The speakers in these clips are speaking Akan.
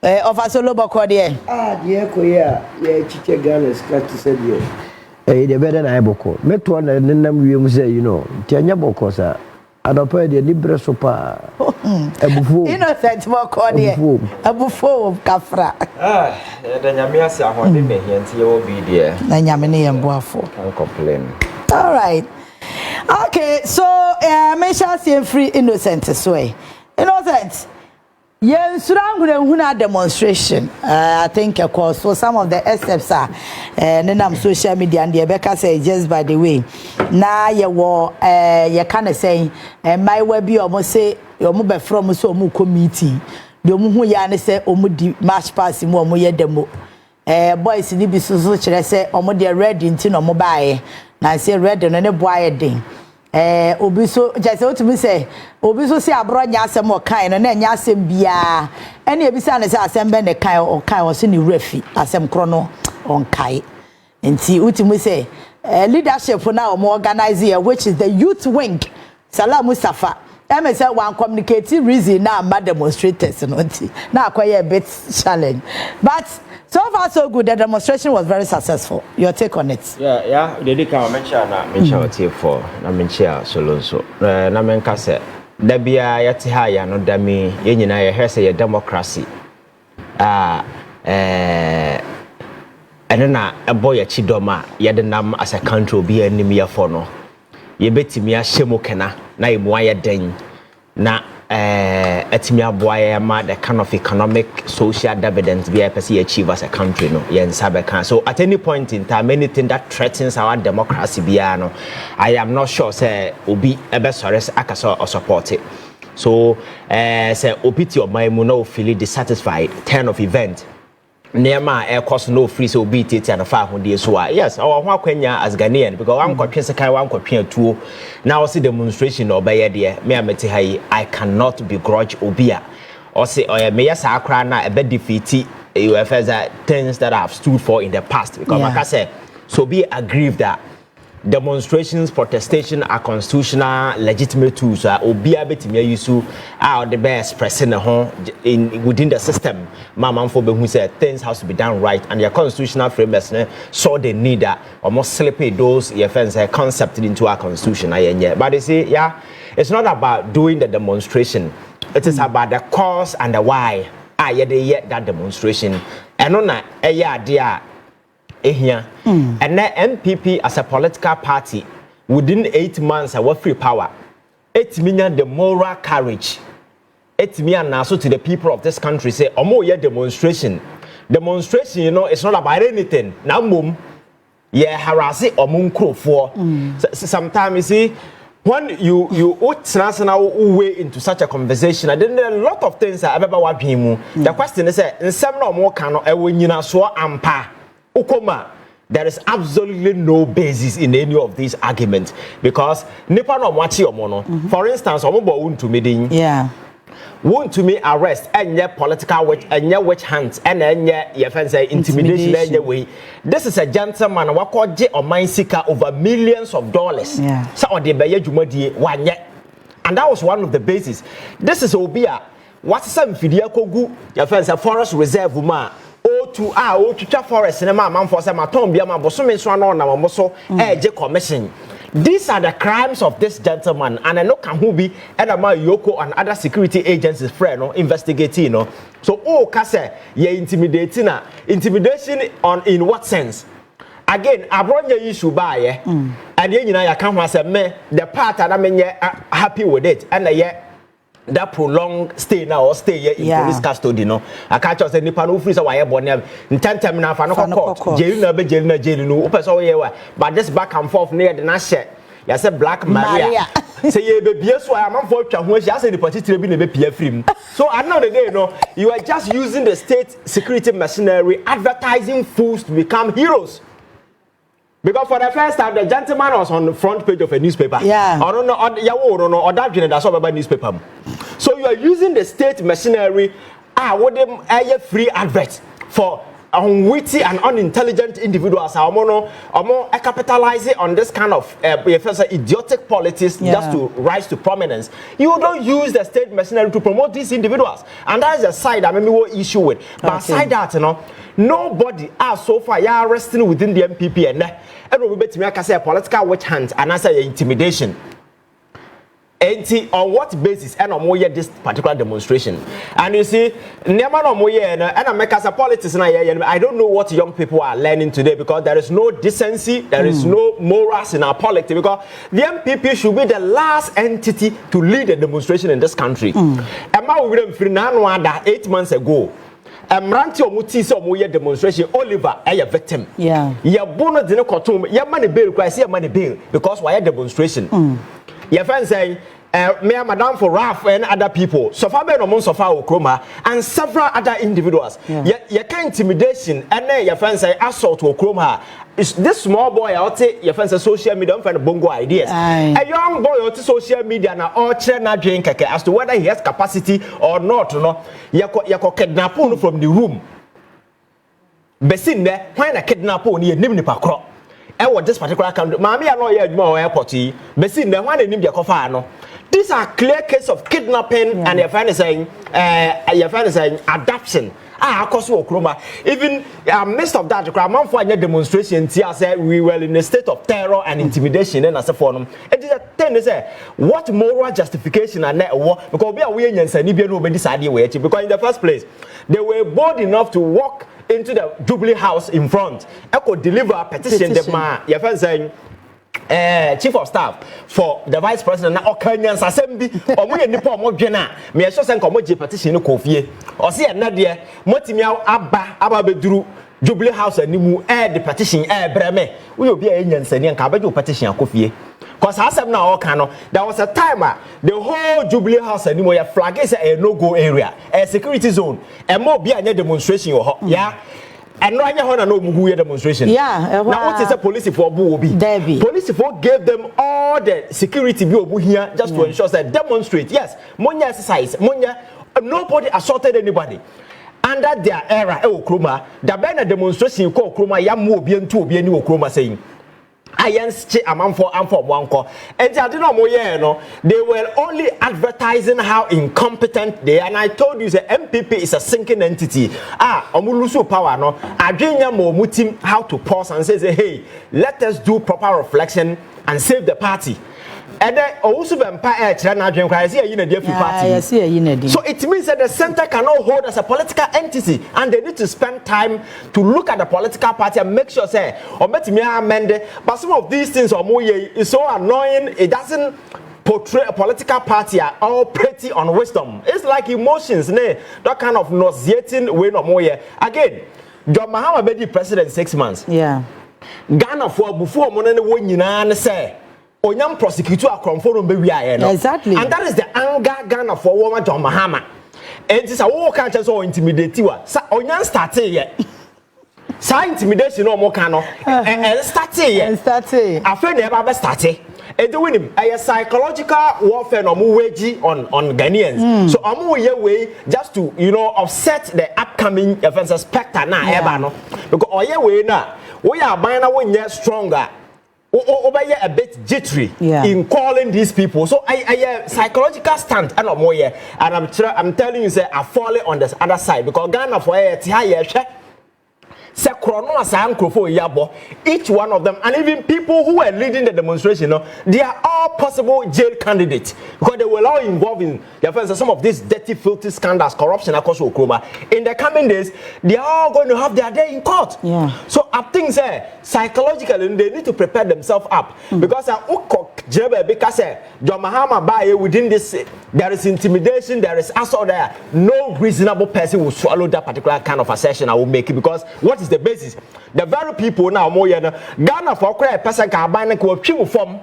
Officer Loboko there. Dear Koya, yeah, Chicha Ghana scratch to say, the better than I boko. Met one and then we say, Tianya Boko, sir. I don't pay the Libra Sopa. A buffo. Innocent Boko there. A buffo of Kafra. The Yamias are holding me here until you will be there. Nanyamini and Buffo. Can't complain. All right. Okay, so me shall see free innocent way. Innocent. Yes, Suranguna demonstration. I think of course so some of the steps are and social media and the Becca say just by the way. Now you were you kinda saying my web you almost say your mobile from so mu committee. The mu ya say omudi march pass mu omoye demo. Boys ni bi so kire say omode red nti no mo bae. Na say red no ne boy den. Obi so just what me say obi so say Abronye asem o kan no na nya asem bia ene ebisa na say asem be ne kan o kan o se ni refi asem kro no on kai nti utimi say leadership na o organize here which is the youth wing Salam Mustafa em say one communicate reason na ma demonstrators no nti na akoye a bit challenge but so far so good. The demonstration was very successful. Your take on it? Yeah. The day come mention na mention take for na mention solo so. Na menka say da bia yete ha ya no da me ye nyina ye he say democracy. Ene na ebo ye chidoma ye de nam as a country bi anim ye for no. Ye betimi a hyemu kena na ye mo aye den na etimi aboa ma the kind of economic social dividends we achieve as a country no yen sabeka so at any point in time anything that threatens our democracy bia no I am not sure say obi ebe sores akaso or support it so say opiti of my no feel dissatisfied turn of event Nema air cost no free so beat it and a 500 so yes our Kwenya as Ghanaian because one question second one question two now see demonstration or by there me I cannot begrudge obia or say or me yes akra na a bit defeat UFS things that I have stood for in the past because like I said so be aggrieved that demonstrations protestation are constitutional legitimate tools obia betimi use are the best pressing in within the system mama for be who said things has to be done right and your constitutional framework saw the need that almost slip those fence concept into our constitution but they say it's not about doing the demonstration it is about the cause and the why that demonstration and on idea here and the MPP as a political party within 8 months our free power 8 million the moral courage 8 million now so to the people of this country say omo ye demonstration it's not about anything now mum harass omo for sometimes you see when you way into such a conversation and then there are a lot of things that about the question is in some no more cano nyina so ampa Ukoma, there is absolutely no basis in any of these arguments because nipa no mwachi omono. For instance, omobo won't to me arrest and political witch hunt and intimidation way. This is a gentleman who or mine seeker over millions of dollars. So the jumadi one and that was one of the bases. This is obia. What's some video kogu your friends a forest reserve ma. To forest and man for some atom bia ma boso so no na mo so commission. These are the crimes of this gentleman and I know can who be and my Yoko and other security agencies friend no investigating no so kase ye intimidation on in what sense again Abronye issue by and you know you can say me the part and I mean happy with it and that prolonged stay now or stay here in police custody no I can't just say nipa no free so why born in 10 time na fa no court jail no person here but this back and forth near the na share you say Black Maria say ye be so I am for twa ho I say the particular be na be pia free so at the end of the day no you are just using the state security machinery advertising fools to become heroes. Because for the first time, the gentleman was on the front page of a newspaper. Or that that's all about newspaper. So you are using the state machinery, free adverts for unwitty and unintelligent individuals are more capitalizing on this kind of idiotic politics just to rise to prominence. You don't use the state machinery to promote these individuals, and that is a side I mean what issue with. But aside that, nobody has so far are resting within the MPP and we bet me I say political witch hunt and answer intimidation. On what basis and on this particular demonstration? And you see, never no more and I make us a politics. I don't know what young people are learning today because there is no decency, there is no morals in our politics because the MPP should be the last entity to lead a demonstration in this country. And now we were 8 months ago. Mranti omuti se omo ye demonstration Oliver a victim. Yeah. Ya bono de ne kotom ya money bail cry say money bail because why demonstration. Your friend say me and Madam for Raf and other people. So far, no mon sofa Okroma and several other individuals. You can intimidation and then your friend say assault to Okroma. Is this small boy out there? Your friend say social media don't find bongo ideas. A young boy out social media na all na drink as to whether he has capacity or not. No, you kidnap him from the room. Besin there when a kidnap him ni nim ni pakro. What this particular country, Mammy, I know you're airport. Besin the one in the coffee. No, these are clear case of kidnapping and your friend is saying, adoption. Of course, even midst of that, the crowd for a demonstration. I said we were in a state of terror and intimidation. And as a forum, it is a thing to say what moral justification and network because we are winning and nobody decided where because in the first place they were bold enough to walk into the Jubilee House in front. I could deliver a petition. Your friend saying, Chief of Staff for the Vice President na Okanyans Assembly or we nipa mo dwena me so say nko mo je petition no kofie o se na de motimi aba beduru Jubilee House animu the petition breme we obi a nyansani nka abaje petition akofie cause asem na all kan no there was a time the whole Jubilee House animu ya flag is a no go area a security zone e mo obi anya demonstration ho yeah. And no anya hona no mugu demonstration. Yeah. Now what is the police for obi? Police for gave them all the security be obu here just to ensure that demonstrate. Yes, monya exercise, monya nobody assaulted anybody. Under their era Okroma, the banner demonstration ko Okroma ya mu obi ntu obi ani Okroma saying Ayanche amamfo amfo wanko. And I didn't know they were only advertising how incompetent they are. And I told you the MPP is a sinking entity. Omulusu power no. Adrinya mo mutim how to pause and say, hey, let us do proper reflection and save the party. And then also the empire party. So it means that the center cannot hold as a political entity, and they need to spend time to look at the political party and make sure say or amend. But some of these things is so annoying. It doesn't portray a political party all pretty on wisdom. It's like emotions, that kind of nauseating way no more. Again, John Mahama be the president 6 months. Yeah, Ghana for before money won say. Onyam prosecutor akromfo be wi aye no exactly, and that is the anger Ghana for woman John Mahama and this a wo kan che so intimidate wa sa onyam start ye sa intimidation no mo kan no and start ye afa na e ba start e do win a psychological warfare no mo wage on Ghanaians so omo ye way just to offset the upcoming offense specter na e ba no because oye way na we are ban na won stronger. A bit jittery in calling these people. So I psychological stand and more and I'm telling you say I fall on the other side because Ghana for each one of them and even people who were leading the demonstration, they are all possible jail candidates because they were all involved in some of these dirty, filthy scandals, corruption across Okroma. In the coming days, they are all going to have their day in court. Yeah. So I think psychologically they need to prepare themselves up because John Mahama by within this there is intimidation, there is assault there. No reasonable person will swallow that particular kind of assertion I will make it because what is the basis? The very people now more Ghana for a person can buy a form.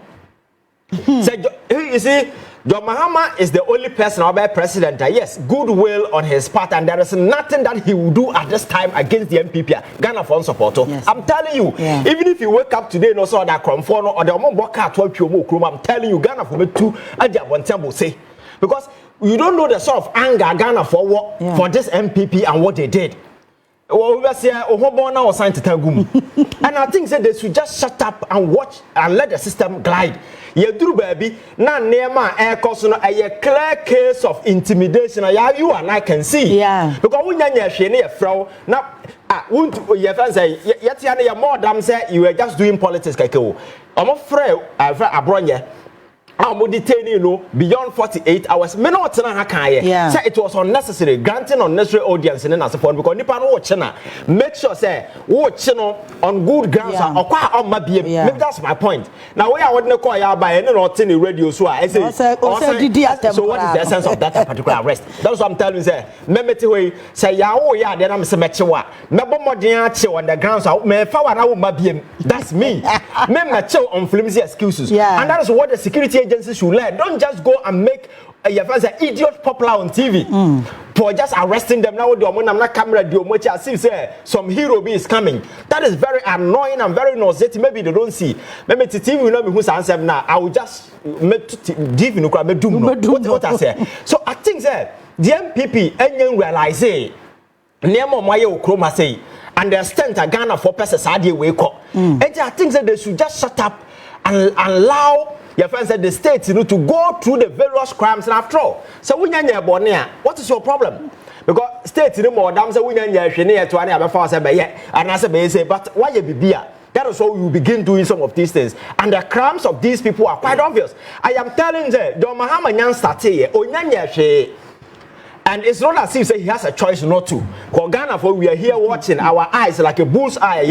You see, John Mahama is the only person or president that yes, goodwill on his part, and there is nothing that he will do at this time against the MPP. Ghana for support. Yes. I'm telling you, even if you wake up today and also that Cromfono or the I'm telling you, Ghana for me too, and will say because you don't know the sort of anger Ghana for what for this MPP and what they did. Well, we say Ohobon now signed to Tagum. And I think that they should just shut up and watch and let the system glide. You do, baby. Now, near my air cost, a clear case of intimidation. You and I can see. Yeah. Because when you're Frau, now, your friends say, yet you're more damn say you were just doing politics. I'm afraid I've Abronye. I'm detaining you beyond 48 hours. Me no tena hakaye. Say it was unnecessary, granting unnecessary audience in as phone because nipa no watch na. Make sure say watch no on good grounds or kwa on mabie. Maybe that's my point. Now we are what no call ya by no not in the radio so I say. So what is the essence of that particular arrest? That's what I'm telling you. Say memeti we say ya o ya then I'm say mechewa. Me bo modern ache on the grounds me fa wa na wo mabie. That's me. Me meche on flimsy excuses. And that is what the security agencies should learn. Don't just go and make your friends an idiot popular on TV for just arresting them. Now, I'm not camera, as if say some hero is coming. That is very annoying and very nauseating. Maybe they don't see. Maybe the TV will not be who's answer now. I will just give you what I say. So I think that the MPP and realize Nemo Mayo Chroma say understand a Ghana for persons idea wake up. And I think that they should just shut up and allow your friends at the states to go through the various crimes and after all. So when you're born here, what is your problem? Because states more damn say when you're to any other force and I say, but why you be beer? That is how you begin doing some of these things. And the crimes of these people are quite obvious. I am telling you, Don Mahama Nyan started here, and it's not as if he has a choice not to. For Ghana, for we are here watching our eyes like a bull's eye.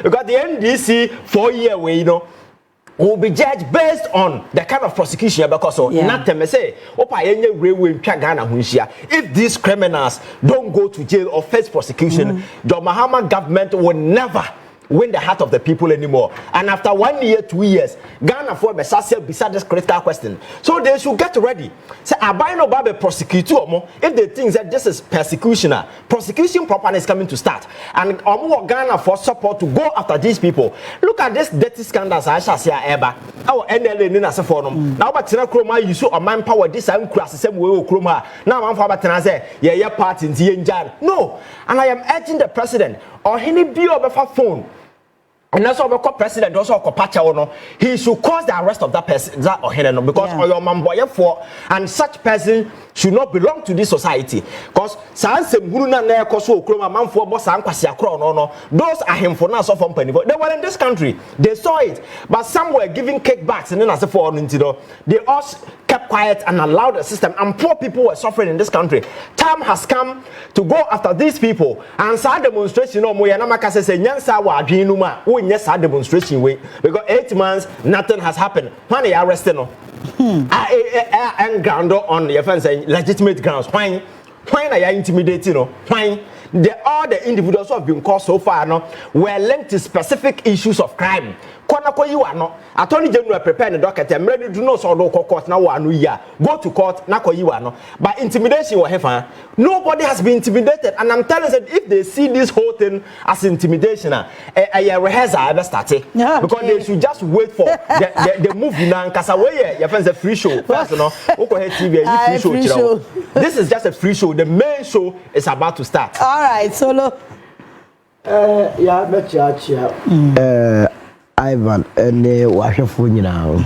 Because the NDC 4 year way, will be judged based on the kind of prosecution because not them say if these criminals don't go to jail or face prosecution, the Mahama government will never win the heart of the people anymore. And after 1 year, 2 years, Ghana for beside this critical question. So they should get ready. Say, I buy no baby prosecutor if they think that this is persecution. Prosecution properly is coming to start. And Ghana for support to go after these people. Look at this dirty scandals I shall say ever. Our NLA Nina Safonum. Now but Tina Chroma you saw a manpower this I'm cross the same way Chroma. Now I'm for Batana yeah part in the no. And I am urging the president or any bio of a phone. And that's why we president also he should cause the arrest of that person because your man boy for and such person should not belong to this society because those are him for now so from penny they were in this country they saw it but some were giving kickbacks and then as a for they all kept quiet and allowed the system and poor people were suffering in this country. Time has come to go after these people and start demonstration yes, our demonstration way because 8 months nothing has happened. When they arrested and ground on the offense legitimate grounds. Why are you intimidating? Why all the individuals who have been caught so far were linked to specific issues of crime. You are not Attorney General prepare the docket and ready to know so court now go to court now you are not but intimidation will have nobody has been intimidated and I'm telling you if they see this whole thing as intimidation a rehearsal ever started because they should just wait for the movie now because away your friends a free show first TV free show. This is just a free show. The main show is about to start. All right, Solo. Yeah, Ivan and wahwefo nyina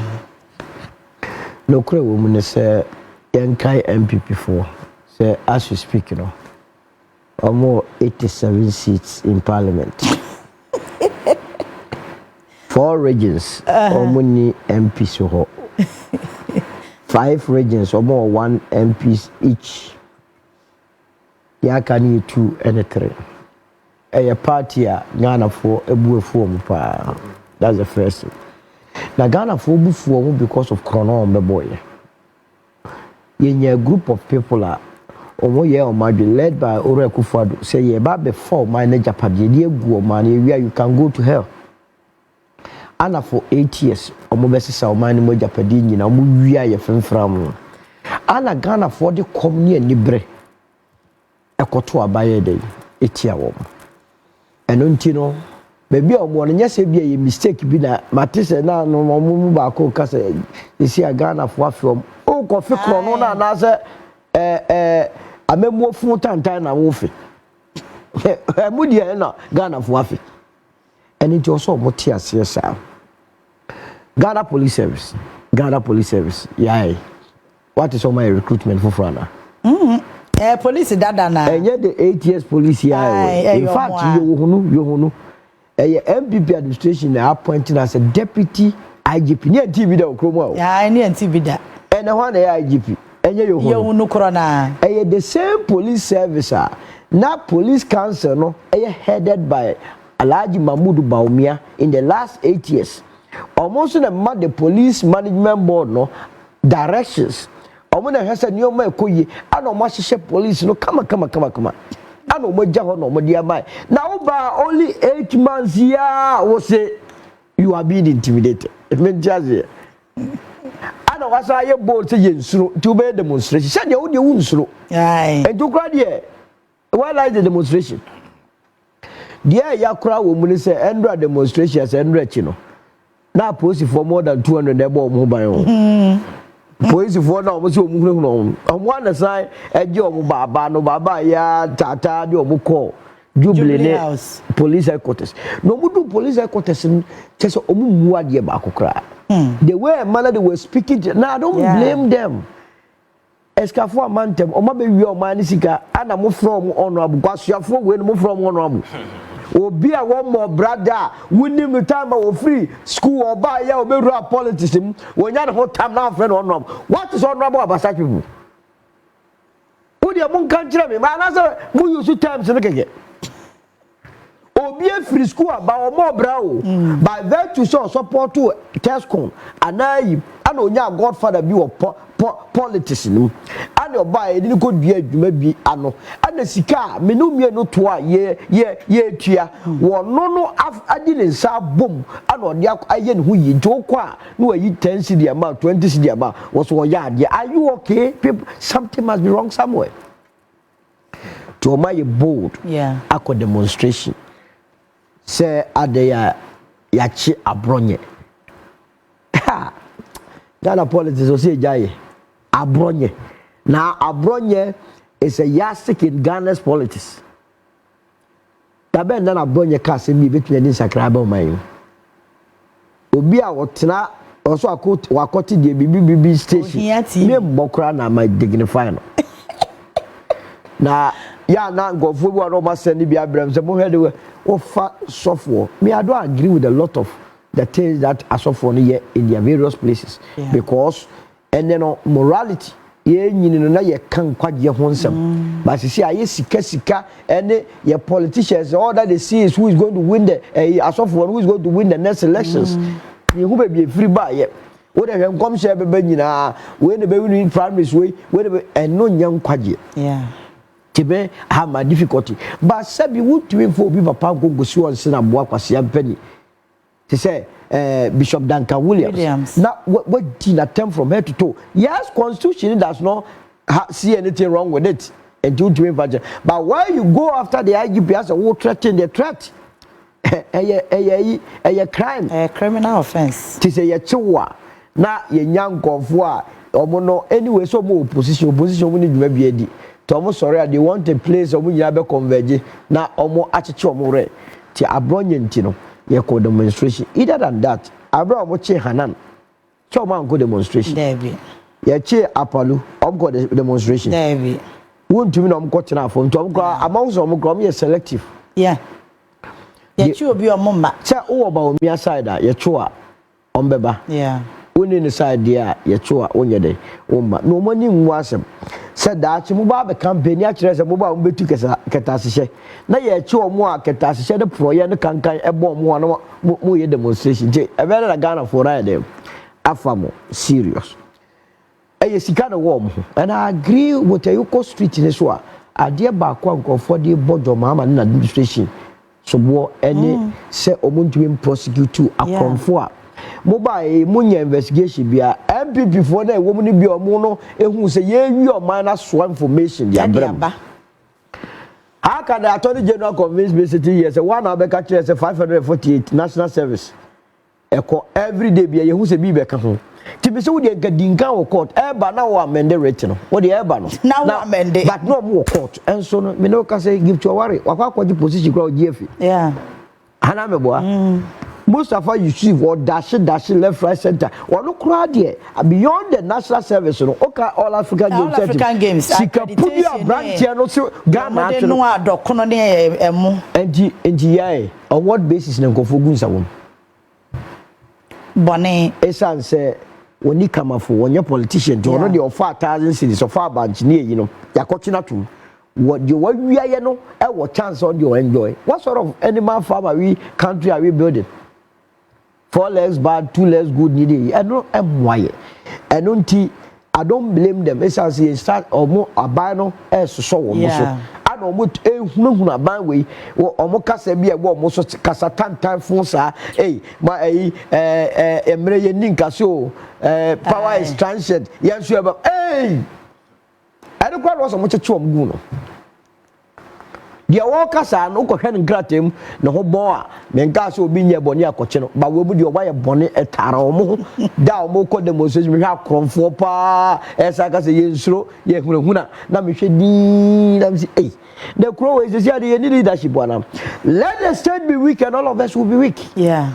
no kure wo mu ne se yankai MPP for say as we speak almost 87 seats in parliament 4 regions omuni MPs ho 5 regions almost 1 MPs each yakani 2 and 3 a party Ghana for ebuefo mu pa. That's the first thing. Now Ghana for before because of Corona on the boy. A group of people are led by Ore Akufo-Addo say ye ba before manager pabye go man where you can go to hell. And for 8 years omobesisa man mo japadi nyina mo wia ye femfram. Ana Ghana for the community nibre ekoto abaye dey etia wo. Eno ntino baby omo nya se bia ye mistake bi na matise na no mu ba ko kasa isi Ghana for afom o ko fi krono na na se amemu fu tantan na wo fi Mudia na Ghana for afi. And it also motia CSR. Ghana Police Service. Yeah. What is all my recruitment for Frana? Police dada na. And yet the 8 years police here. In fact, you MPP administration are appointing as a deputy IGP. Near TV da okromo. Yeah, near TV da. And the one IGP. And you hunu korona. And the same police service now police council no headed by Alhaji Mahmoud Baumia in the last 8 years. Almost the police management board no directions. Omuna hesa ni oma ekoyi ana oma hye police no kama ana oma gya ho no oma dia mai na oba only 8 months ya wo say you are being intimidated it means just ana wasa ye board say yensuro to be demonstration say wo de wunsuro ai and to kra de why like the demonstration dia ya kra wo mu ni say endra demonstration say endra chi no na post for more than 200 ebo omo ban o police for now omo se omo hunu no omo anasai eje omo baba ya tata de omo call Jubilee police headquarters no mo do police headquarters chese omo muwa de ba kokra the way manner they were speaking now I don't blame them escafo amantem omo be wi omo anisika ana mo from honorable kwasuafo we no mo from honorable obi a one more brother winning the time of free school or buy ya obewura politics when you no time now friend honorable what is honorable about such people who dey mon kan kire me ma na say mu use time se keke obi a free school about more bra by virtue so support to Tescom anayi ana onya godfather bi wo politics no and your buy e didn't go be adwuma bi ano and sika me no mie no to a ye tua wo no adi ne nsa bom and odi aye ne ho yi nto kwa no ayi 10 cedi ama 20 cedi ama was wo ya ade are you okay people something must be wrong somewhere to my bold akọ demonstration say ade ya chi Abronye Ghana politics o say jaye Abronye. Now Abronye is a yardstick in Ghana's politics. Taben na Abronye ka se mi betwe ni sakraba man. Obi a wotena also wakoti de bibi station. Me mbokra na my dignify no. Na ya na ngofo bi no ma send bi abram se mo hede we ofa sofo. Me I don't agree with a lot of the things that asofo no here in their various places because and then morality ye nyini no na ye kan kwagye ho nsem but see aye sika and your politicians all that they see is who is going to win the asofo who is going to win the next elections you who be free buy ye wo de hwem kom share beba nyina we ne be win primaries we ne and no nyam kwagye tibe have my difficulty but sabi would to for obi papa go si on se na boa kwase ampani to say Bishop Duncan Williams. Now, what did attempt from head to toe? Yes, constitution does not see anything wrong with it. And due to budget. But why you go after the IGP as a who threaten the threat? A crime. A criminal offense. To say a chiwa. Now, ye young govwa. Omono anyway, so more opposition we need to be Tomo sorry, they want a place of we have converge. Now, omo achicho more. Ti Abronye ntino. Ye call demonstration. Either than that, Abra moche Hanan. So man go demonstration. David. Ye che Apalu, go demonstration. David. Won't you know got enough from Tom among some come selective. Yeah. Ye chu be your mumma. Say all about me side ye chua on beba. Yeah. Winning the side there, ye chua on your day. No money wasem. Said that you move a campaign actually as a mobile betu catashe. Na ye chua more catashe the pro and the cankai a bomb one demonstration. A very Ghana for them. Afamo serious. A sika warm and I agree with a Yoko Street in this one. I dear back one for the board of mama and administration. So war any say omuntu prosecute to a confor. Mobile munya investigation be a MPP for the woman be a mono who say you minus swan information. How can the Attorney General convince me city yes a 1 hour catch as a 548 national service? Every day be a who say be back home. Tibi se wo de gadinka wo court eba na wo amend rate no wo de eba no na wo amend but no mo court enso no me no ka say give to worry wakwa kwaji position kra ogiefi yeah hana me boa Mustafa Yusuf or dash left right center or no crowd here beyond the national service no okay all African games sika pudia branch here no so Ghana no adokono ne emu enti yae on what basis na nkofo gunsa won bone esan say woni kamafo wonye politician to no de offer 1,000 cities offer branch ne yi no yakochina to what you wiaye no e what chance on you enjoy what sort of animal farm are we country are we building 4 legs bad 2 legs good need I know why I don't blame them as I say start or more abano as so I don't want a ban way or more cassa be a almost cassa time for sa my emre ninka so power is transient yes you have I don't quite was a much a chum guno. Dia woka sa no ko hwe nkratem ne ho bon a menka so obi nya boni akoche no ba we bu de oba boni etara omo da omo ko demonstration me hwa kromfo pa esa ka se yensuro ye hunahuna na me hwe di na me say the crow we say they need leadership wana let the state be weak and all of us will be weak yeah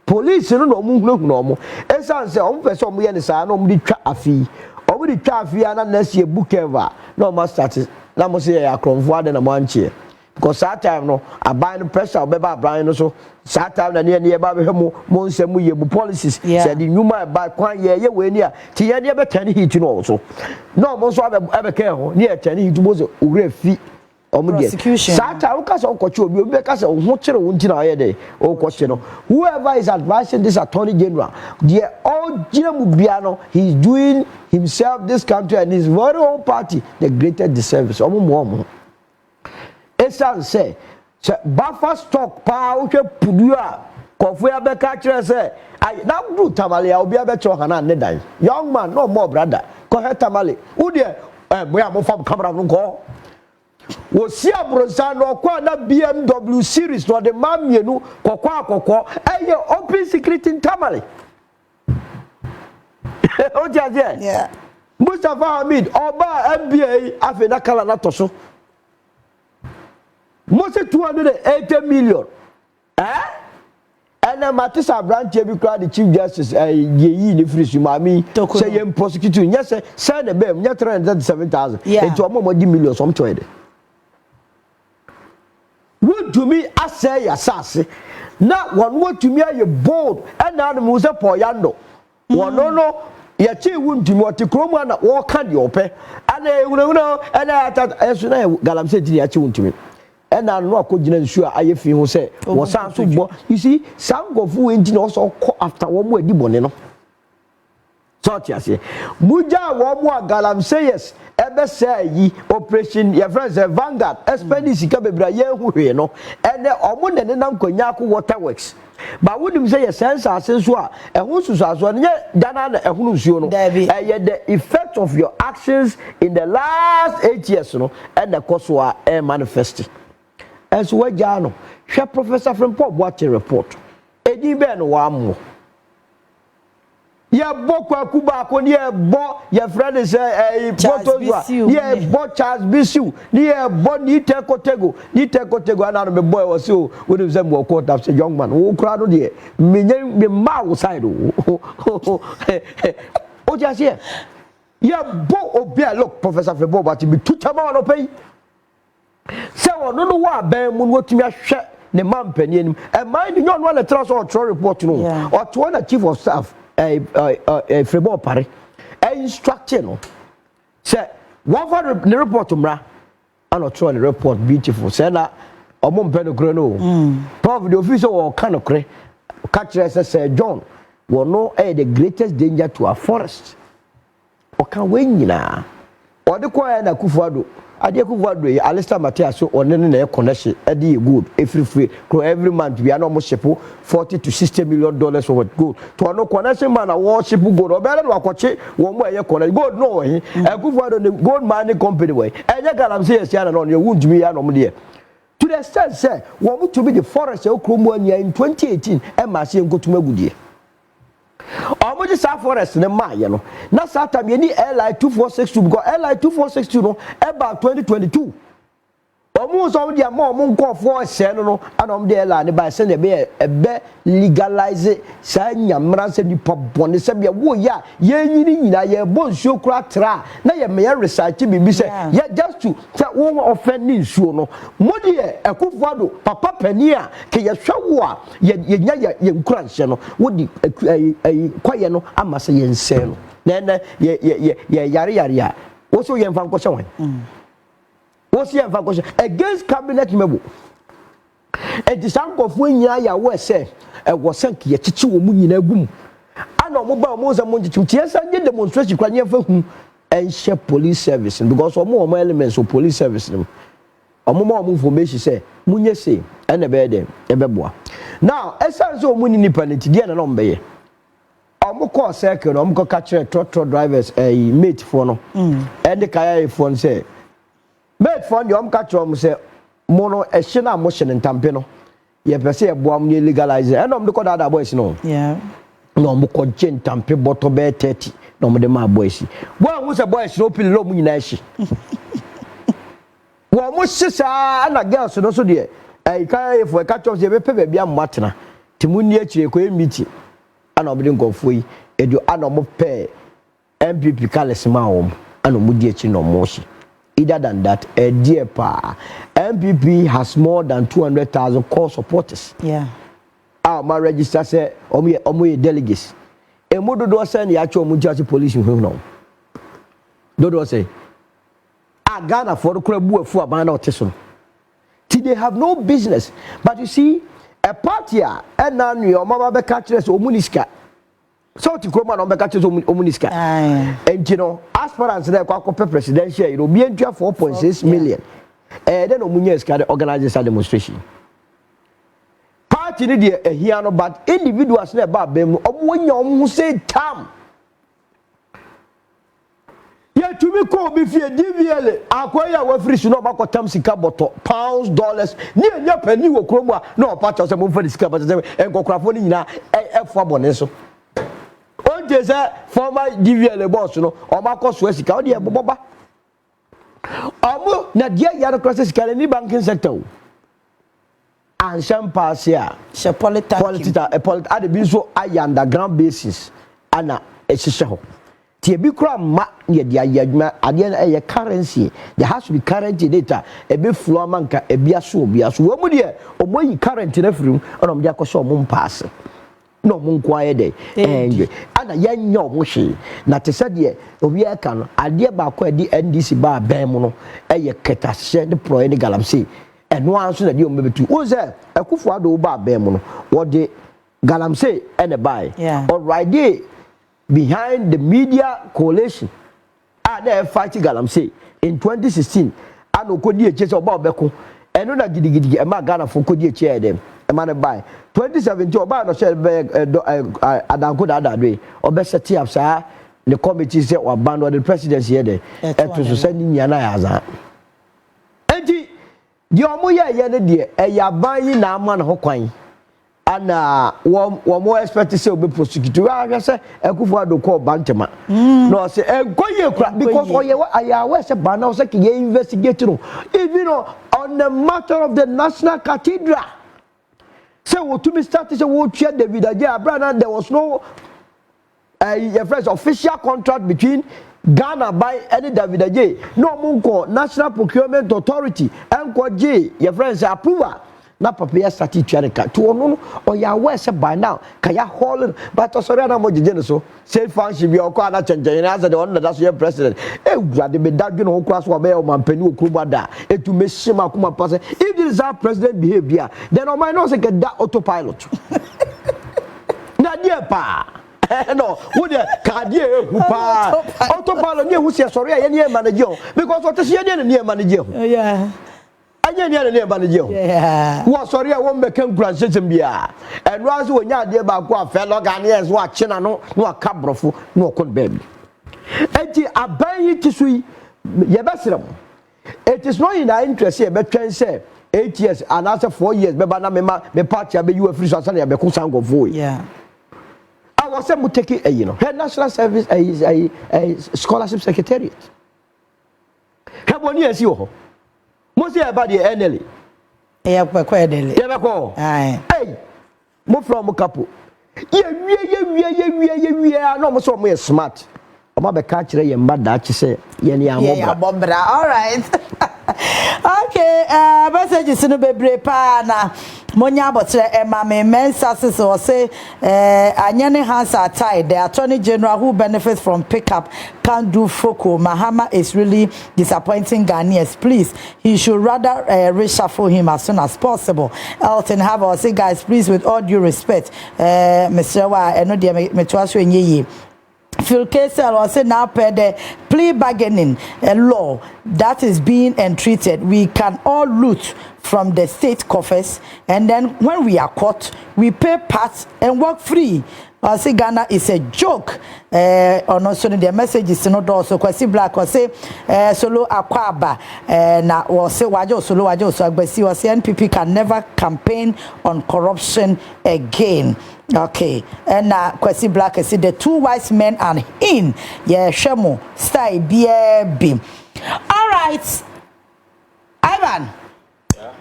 police no no omo hunahuna omo esa se omo pese omo ye ne sa na omo di twa afi omo di twa afi na na se bookeva no ma start na mo say ya kromfo ade na mo anche because that time no aban no pressure obeba Abronye no so that time na ne ba be hemo mo nsemu ye bu policies said the nyuma ba kwan ye we ni a ti ye de be tani hit no so no mo so abe ke ho ne ye tani hit mo so owre fi omo de that time ka so kochi obi ka so ho kire wo ntina ye de o kochi no whoever is advising this attorney general the all jinamu bia no he is doing himself this country and his very own party the greatest disservice omo Esan say buffer stock pa wo hwe pudu a kofo ya be ka kire say na do tamale ya obi abe cho hana ne dan young man no more brother ko he tamale wo de boya mo fam camera no ko wo si abronsa no ko na BMW series no de mamienu kokko eye open secret in tamale o jaje yeah Mustafa Hamid oba NBA afi na kala na toso most 280 million and Matisa Abronye bi crowd the chief justice ye ni free su mami say yem prosecute yes say the bem nya 337,000 it omo modi million some choide what do me asay asase na won to me aye bold and na mo say poyando wono no ye chi wundimi oti kromu na wo ka de ope ana ehunahuna ana ata esu na galamse ti ya chi wundimi and I know akogina nsu a aye fi ho say wo san so bo you see some go fu enti na also after wo mo edi bone no so ti ase muja wo mo agalam say yes ebe say yi operation your friends Vanguard expend sika bebra ye hu hwe no ene omo ne nam konya ko waterworks ba wonim say yes sense asenso a ehun susu aso ne dana na ehun nsuo no the effect of your actions in the last 8 years no and the cause wa manifesting as we jano hwe professor from Pop watch report edi be no wa mo ye bokwa kuba ko ye bo ye friend say photos ye bo Charles Bisu ye bo ni tekotego ana no be boy was so we do them work out say young man wo kra no de me ma wo side o just here ye bo obi look professor from Pop watch be tutama no pay say ono no wa ban mu no tumi ahwe ne mampani anim e mind you no let us or report no or to one chief of staff Frebo pare instruction no say one for the report mra and to the report beautiful say na omo mpe no kro no prof the officer or kind of kre catch say John we know the greatest danger to our forest o kan we nyina o de ko na Kufuado ade Kufuado yi Alistair Matias so one na connection e dey good every month we are no ship 40 to 60 million dollars worth gold to no connection man na worship gold obere no akoche wo mo eye connection gold no we Kufuado the gold mining company we enye galam say yes ya na no ye wundumi ya no mo de to the extent say wo mo to be the forest e okromu anya in 2018 e ma se nkotuma gudie de sa forest ne ma ye no na sa time ye ni airline 2462 because airline 2462 no about 2022 omu so dia ma omu nkofo ese no ana om de airline ba se ne be legalize sa nyamra se ni pobone se be wo ya ye nyini nyina ye bonsuo kura tra na ye me research bibi se ye just to say wo offend ni nsuo no modi e Akufo-Addo papa pani a ke ye hwewo a ye nya ye nkura nse no wodi kwaye no ama se ye nse no na ye yare a wo so ye mfa nkoshe wan what's your information against cabinet member? And the sound of when ya were say, was sent ye chichi woman in a boom. I know mobile most among the two tears and demonstration can you for whom and share police service because of more elements of police service. Or more information say, Munye say, and a bed, a beboa. Now, as I saw money independent, again and on bay. I'm call second, I'm going to catch a trotro drivers a mate for no, and the kaya phone say. Made for you, I'm catching say mono a shina motion in Tampino. Ye per se a boam legalize it. And I'm the other boys no. Yeah. No more chain tampe bottle bear 30. No more the my boys. Well, who's a boy open low minashi? Well, most sisters and a girl so also dear. I can't for a catch of the paper be a matna. Timunia Chile meeting. And I'm going to go for you. And you are no pay MPP Callis Maum and Mudiachi no moshi. Either than that, a dear pa, MPP has more than 200,000 core supporters. Yeah. My register say, omu delegates. E modo do say ni acho mu judge police hu no. Do say, Ghana for the club fu abana oteso. They have no business. But you see, a party and now your mama be catch us omuniska. So to come on catch us omuniska. And you know, as far as the Kwakope presidential, it will be 4.6 million. And then omuniska organizes a demonstration. Party need here no, but individuals ne ba bem when you say tam. Yeah, to me call me fear DVL. Akwaya we free no ba ko tam sika boto pounds dollars. Ni enya penny wo kromwa no patch us mo for sika but en kokkrafo ni nyina efo abone so. On je say former DVL boss no o ma ko so sika o de boba. Omo na dia ya cross sika ni banking sector. And Shampasia, Shapolita, at the Biso, I underground basis, Anna, a Shisho. Tiabicra, ma, a currency, there has to be currency data, a bit flamanca, a biasu, what dear, or more current in every room, or on Yakoso moon pass. No moon quiet day, and a young mushi, not a said ye, we can, a dear Bakwa, the NDC bar, Bemono, a catas, the pro any galamsey. And no answer that you maybe to who's there? Akufo-Addo ba bemono. What the galamsey and a buy. Yeah. Or right there behind the media coalition. They fighting galamsey in 2016. I know could you chase about Beko. And no gidi a Ghana for could you chair them. A man buy 2017 about no shell bag Adanko that way. Or best tea up sir. The committee said or ban or the presidency here. And to sending Yana. The omoya yene de eyaban yi na ama na hokwan ana wo mo expect say obe prosecute wa say Akufo-Addo call bantema no say enkoye kura because oye aya we say ban na say ke investigate no even on the matter of the National Cathedral say what to be started say what share David Abraham there was no official contract between Ghana by any David J. No munko National Procurement Authority and J. Your friends approval. Na papa started to no or ya west by now. Kaya hauling but sorry na mo jije so. Say function be okwa na change as the one that's your president. Eh grade be that you know class wa be o man pani okruba da. E to me shima kuma pass. If this is our president behavior, then o might not say get that autopilot. Na dear pa. No, would you cardiac autopilot near who's sorry, I near manager because what is your near manager? Yeah, I near manager. Yeah, what sorry, I won't make him grandson be and Ross when you're dear about fellow Ghanaians watching no cabrofu, no con baby. And I buy it to sweet, Yabasim. It is not in our interest here, but can say 8 years and after 4 years, Beba, me party, I be you a free society, I be Kusango void. Yeah. was a muteki, you know, head national service a scholarship secretariat. Have 1 year, you most about the NLE. Yeah, quite daily. Yeah, go. Hey, move from a couple. Yeah, no, so more smart. I'm about to catch you, mad that you say, yeah, Bombra. All right. Okay, messages in the baby pana. Monya botre emame mensa so say anyane hands are tied. The Attorney General who benefits from pickup can't do foco. Mahama is really disappointing Ghanaians. Please, he should rather reshuffle him as soon as possible. Elton have our say guys, please, with all due respect, Mr. Wa eno dia metwaso enye Phil Kesel was saying now per the plea bargaining law that is being entreated, we can all loot from the state coffers, and then when we are caught, we pay part and walk free. I say Ghana is a joke. On also the message is not also Kwesi Black was say solo akwaba na was say wajo solo wajo so agbesi was say NPP can never campaign on corruption again. Okay, and Kwesi Black said the two wise men are in. Yeah, Shemo stay be. All right, Ivan. Yeah.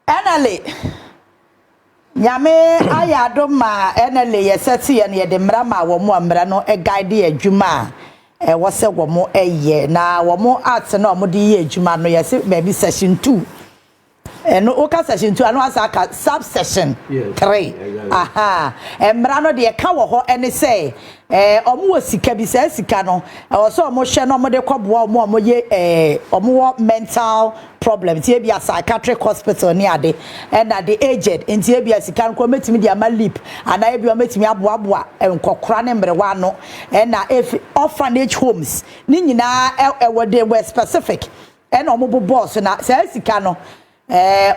Anale. Nyame ayado ma enele yeseti ye ne de mra ma wo mo amra no e guide adwuma e wo se wo mo eye na wo mo art na wo de ye adwuma no yese maybe session 2 no oka session 2 anu asa ka sub session 3 aha mra no de ka wo ho ene say omo wo sika bi say sika no e wo so omo hwe no omo de kwaboa omo ye omo mental problem tie bia psychiatric hospital ni ade and at the aged ntie bia sika nko metimi dia ma lip ana e bia metimi aboaboa nkokora ne mrewa no na if orphanage homes ni nyina e we specific and omo boss na say sika no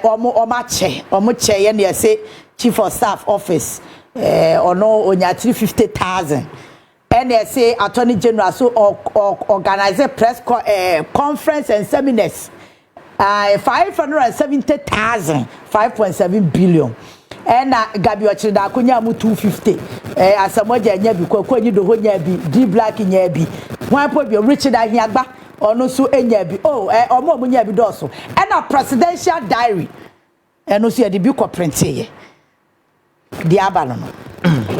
omo che ye na say chief of staff office ono onya 350,000 and they say Attorney General so organize a press conference and seminars 570,000 5.7 billion and Gabi Ochida kunya mu 250 asamoja nya bi kwakwanyi do honya bi D Black nya bi wan po bi Richard Ahiagba ono so enya bi omo nya bi doso and a presidential diary eno so ye de bi ko print ye di abalo no.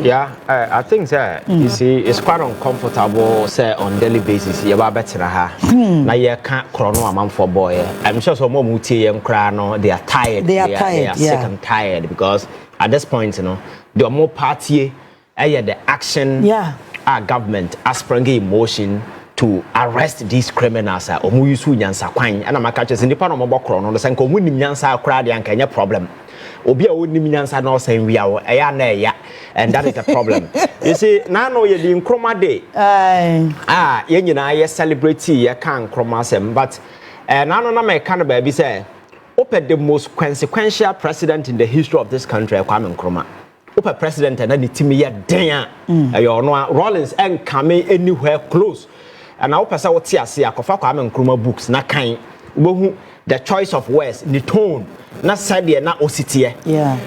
Yeah, I think you see it's quite uncomfortable say on daily basis you ba betra ha na ye ka krono amam for boy. I'm sure some more tie nkra no they are tired. They are sick and tired because at this point, you know, the more party the action our government as spring emotion to arrest these criminals or mu yusu nyansa kwan and am catch nipa no mo krono no senko mu nim nyansa akra de anka nya problem. Obi a woni minyansa na osan wi awo eya na eya and that is the problem. You see na no ye di nkroma day ye nyina ye celebrate ye kan nkroma sem but na no na me kan ba bi say open the most consequential president in the history of this country Kwame Nkrumah open president na the team ye den you know Rollins and come anywhere close and na open say what ase akofa Kwame Nkrumah books na kan bohu the choice of words the tone na said na ositiye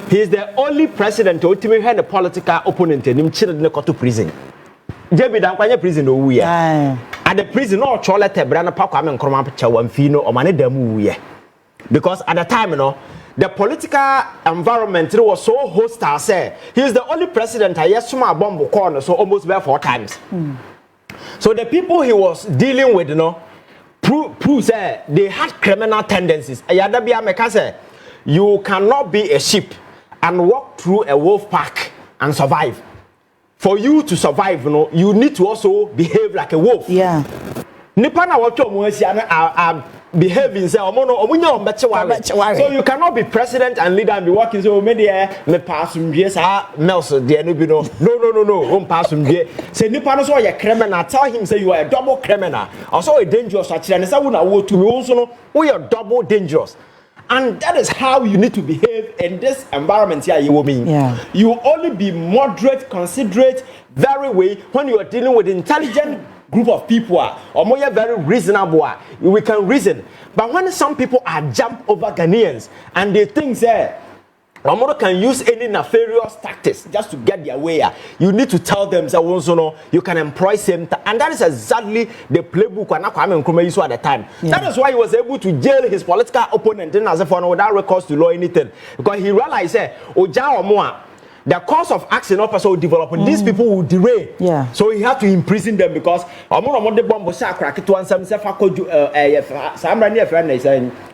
he is the only president to ultimately had a political opponent him children ne to prison jebi dan kwanye prison no wu at the prison no cho letter bra na pa Kwame Nkrumah cha wamfi no o mane da mu wu because at the time no the political environment was so hostile say he is the only president ayesuma bomb corner so almost bare 4 times so the people he was dealing with prove say they had criminal tendencies ayada bia meka say you cannot be a sheep and walk through a wolf pack and survive. For you to survive, you need to also behave like a wolf. Yeah. Nipa na wato mo asi are behaving say omunya ombeche ware. So you cannot be president and leader and be working so me pass mdie sa mels de no bi no. No pass mdie. Say nipa no so ye criminal tell him say you are a double criminal. Also a dangerous actually say we na wo to me also no we are double dangerous. And that is how you need to behave in this environment here, you mean. Yeah. You only be moderate, considerate, very way when you are dealing with intelligent group of people or more very reasonable. We can reason. But when some people are jump over Ghanaians and they think Omodo can use any nefarious tactics just to get their way. You need to tell them that you can employ same, and that is exactly the playbook Kwame Nkrumah used at the time. Yeah. That is why he was able to jail his political opponent as if without recourse to law anything, because he realized the course of action also developing, these people will derail. Yeah. So he had to imprison them because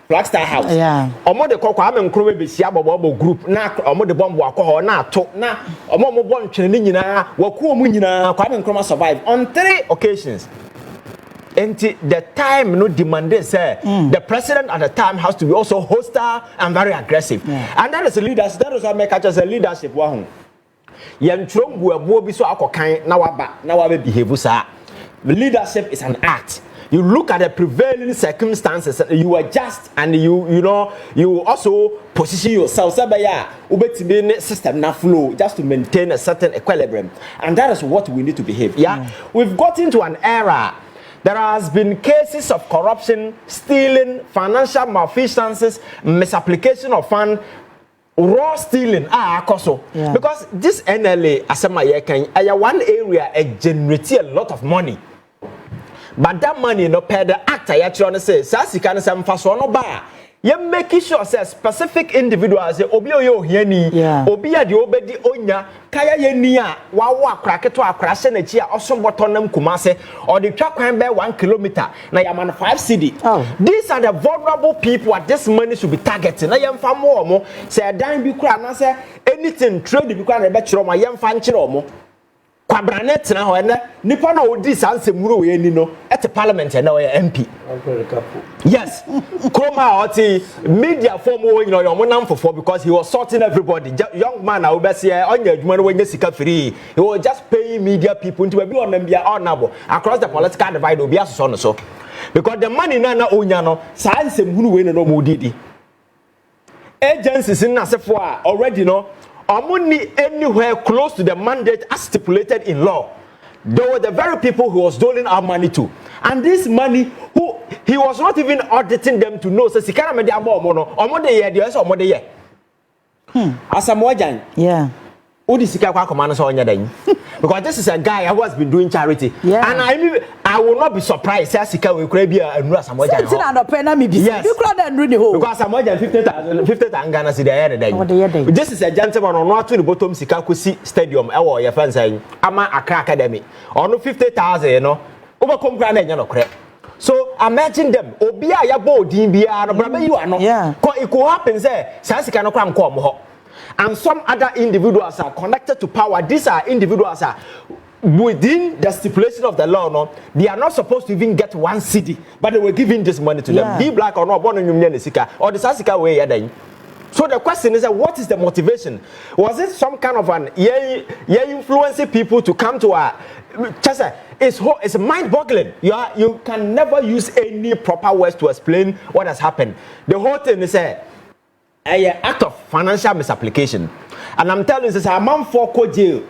Flagstaff House. Yeah. Omo de kokwa ame nkro be sia bobo group na omo de bomb akọ na ato na omo mo bon twene nyina wakuo mu nyina kwa ame nkro survive on 3 occasions. And the time no demanded say the president at the time has to be also hostile and very aggressive. Yeah. And that is leadership. That is what make us a leadership wa hu. Yen trombu abo bi so akokan na waba behave sa. Leadership is an art. You look at the prevailing circumstances, you adjust, and you also position yourself. System na flow just to maintain a certain equilibrium, and that is what we need to behave. Yeah, we've got into an era. There has been cases of corruption, stealing, financial malfeasances, misapplication of funds, raw stealing. Because this NLA, one area, it generates a lot of money. But that money no pay the actor actually say sasika na sem faso no ba you make sure say specific individuals say obi oyo hiani obi ya de obedi onya kaya ye ni a wa akra keto akra se na chi a osomboto nam kumase or the twa kwan be 1 kilometer na yaman 5 cedi. These are the vulnerable people that this money should be targeting na yemfa mo say dan bi kura na say anything trade bi kura na be kiro ma yemfa nkire omo Kwabranet na ho na nipa na odi sansemuro we ni no at parliament na we MP. Yes. Kroma oti media form your monam for because he was sorting everybody. Young man na obese onya adwuma no wanya sika free. He was just paying media people to be on them bia honorable across the political divide obi aso no so. Because the money na onya no sansemuro we no mo didi. Agencies in asefo already no money anywhere close to the mandate as stipulated in law. They were the very people who was doling our money to. And this money, who he was not even auditing them to know. So, yeah. Because this is a guy who has been doing charity. Yeah. And I will not be surprised. Yes. Because Samojan 50,000 Ghana cedi. This is a gentleman on what to the bottom Sikakusi Stadium. Our your fans saying, Ama Accra Academy. On 50,000, you know. Overcome grand, you know, correct. So imagine them. Obia yabo dimbia, no you are not. Yeah. It could happen, say, Sansika no come home. And some other individuals are connected to power. These are individuals are within the stipulation of the law. No, they are not supposed to even get 1 cedi, but they were giving this money to them. Be black or not, born in Sika or the Sasika way. So the question is, what is the motivation? Was it some kind of an influencing people to come to our? It's mind-boggling. You can never use any proper words to explain what has happened. The whole thing is an act of financial misapplication. And I'm telling you, this is a man for jail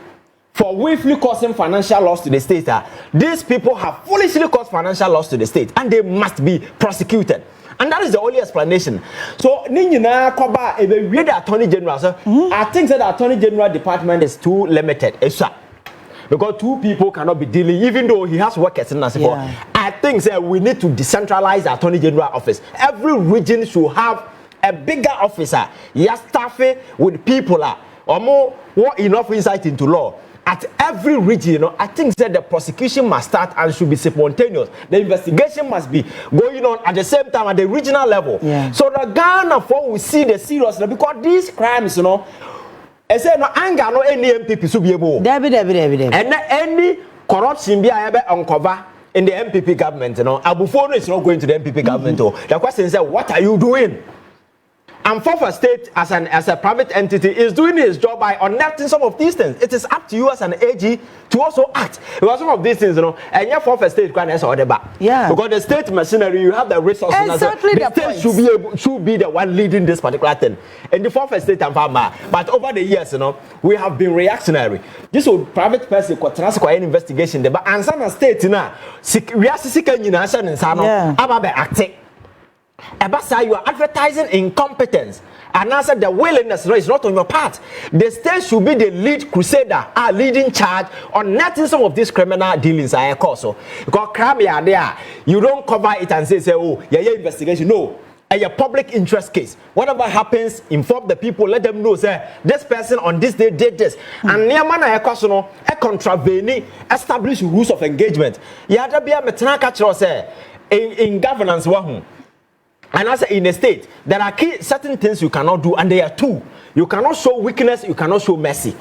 for willfully causing financial loss to the state. These people have foolishly caused financial loss to the state, and they must be prosecuted. And that is the only explanation. So, Ninyina Koba, if we read the Attorney General, I think that the Attorney General department is too limited. Because 2 people cannot be dealing, even though he has workers in Nasifo. I think that we need to decentralize the Attorney General office. Every region should have a bigger officer, staffed with people or more enough insight into law. At every region, I think that the prosecution must start and should be spontaneous. The investigation must be going on at the same time at the regional level. So the Ghana for we see the seriousness, because these crimes, I say no anger no any MPP should be able. And any corruption be able to uncover in the MPP government. Abufono is not going to the MPP government. The question is, what are you doing? And for state as a private entity is doing his job by unearthing some of these things. It is up to you as an AG to also act. Because some of these things, and your for state can answer the back. Because the state machinery, you have the resources. Exactly the state should be the one leading this particular thing. In the for state and farmer. But over the years, we have been reactionary. This old private person could transfer an investigation. But and some state we are seeking in Sano about acting. Ebasa, you are advertising incompetence. And answer the willingness is not on your part. The state should be the lead crusader, leading charge on netting some of these criminal dealings. I also because crime there, you don't cover it and say oh yeah investigation. No, a public interest case. Whatever happens, inform the people. Let them know say this person on this day did this. And near man I no a contravene establish rules of engagement. Yeah, there be a metanaka say in governance wahu. And as in a state, there are certain things you cannot do, and there are two. You cannot show weakness, you cannot show mercy.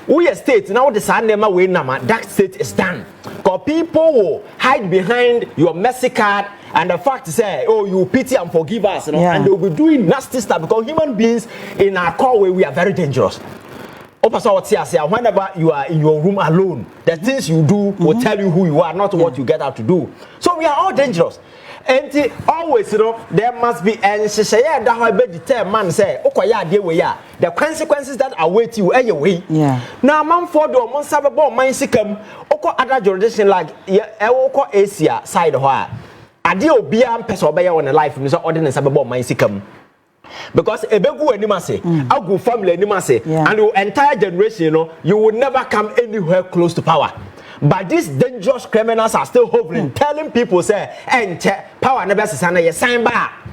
We a state, now the Sanema way nama, that state is done. Because people will hide behind your mercy card and the fact say, oh, you pity and forgive us, you know, and they will be doing nasty stuff because human beings in our core way, we are very dangerous. Whenever you are in your room alone, the things you do will tell you who you are, not what you get out to do. So we are all dangerous. And always, you know, there must be and she say, yeah, that I bet the tell man say, the consequences that await you anyway. Yeah. Now, man for the month sababo mine sikam, oko other jurisdiction like oko Asia side where adio biam person obey on a life, Mr. Ordinance sababo mine sikam. Because a begu animase, a good family animase, and your entire generation, you know, you will never come anywhere close to power. But these dangerous criminals are still hovering, telling people, say, and power never sign back.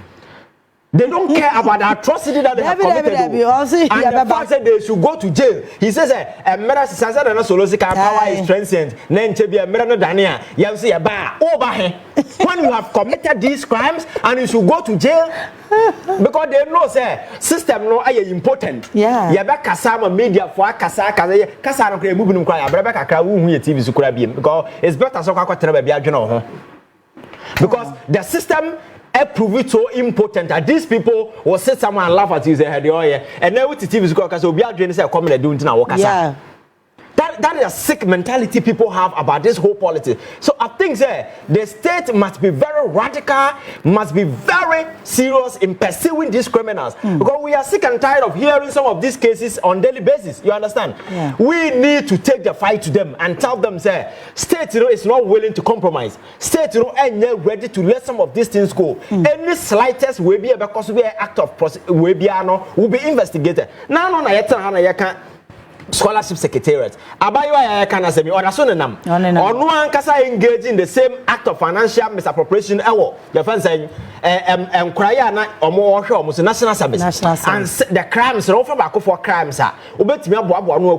They don't care about the atrocity that they have committed. And the fact that they should go to jail. He says, a murder says that power is transcendent. Then to be a murder Dania, you have to see a bar over here. When you have committed these crimes and you should go to jail, because they know, say, system no are important. Yeah. You have Kasama media for Kasana moving cry, Rebecca TV Sukurabim, because it's better so because the system prove it so important that these people will sit somewhere and laugh at you, say, and now with the TV because we are doing this, coming and doing now. That is a sick mentality people have about this whole politics. So I think the state must be very radical, must be very serious in pursuing these criminals. Because we are sick and tired of hearing some of these cases on daily basis. You understand? Yeah. We need to take the fight to them and tell them, state, you know, is not willing to compromise. State, you know, ain't ready to let some of these things go. Any slightest will be because we are act of will be investigated. Now, I can't. Scholarship Secretariat. Abayo can say me or sonenam. Or no one can engage in the same act of financial misappropriation. The fans saying cry or more almost national service. And the crimes are often back for crimes. Ubet me abo no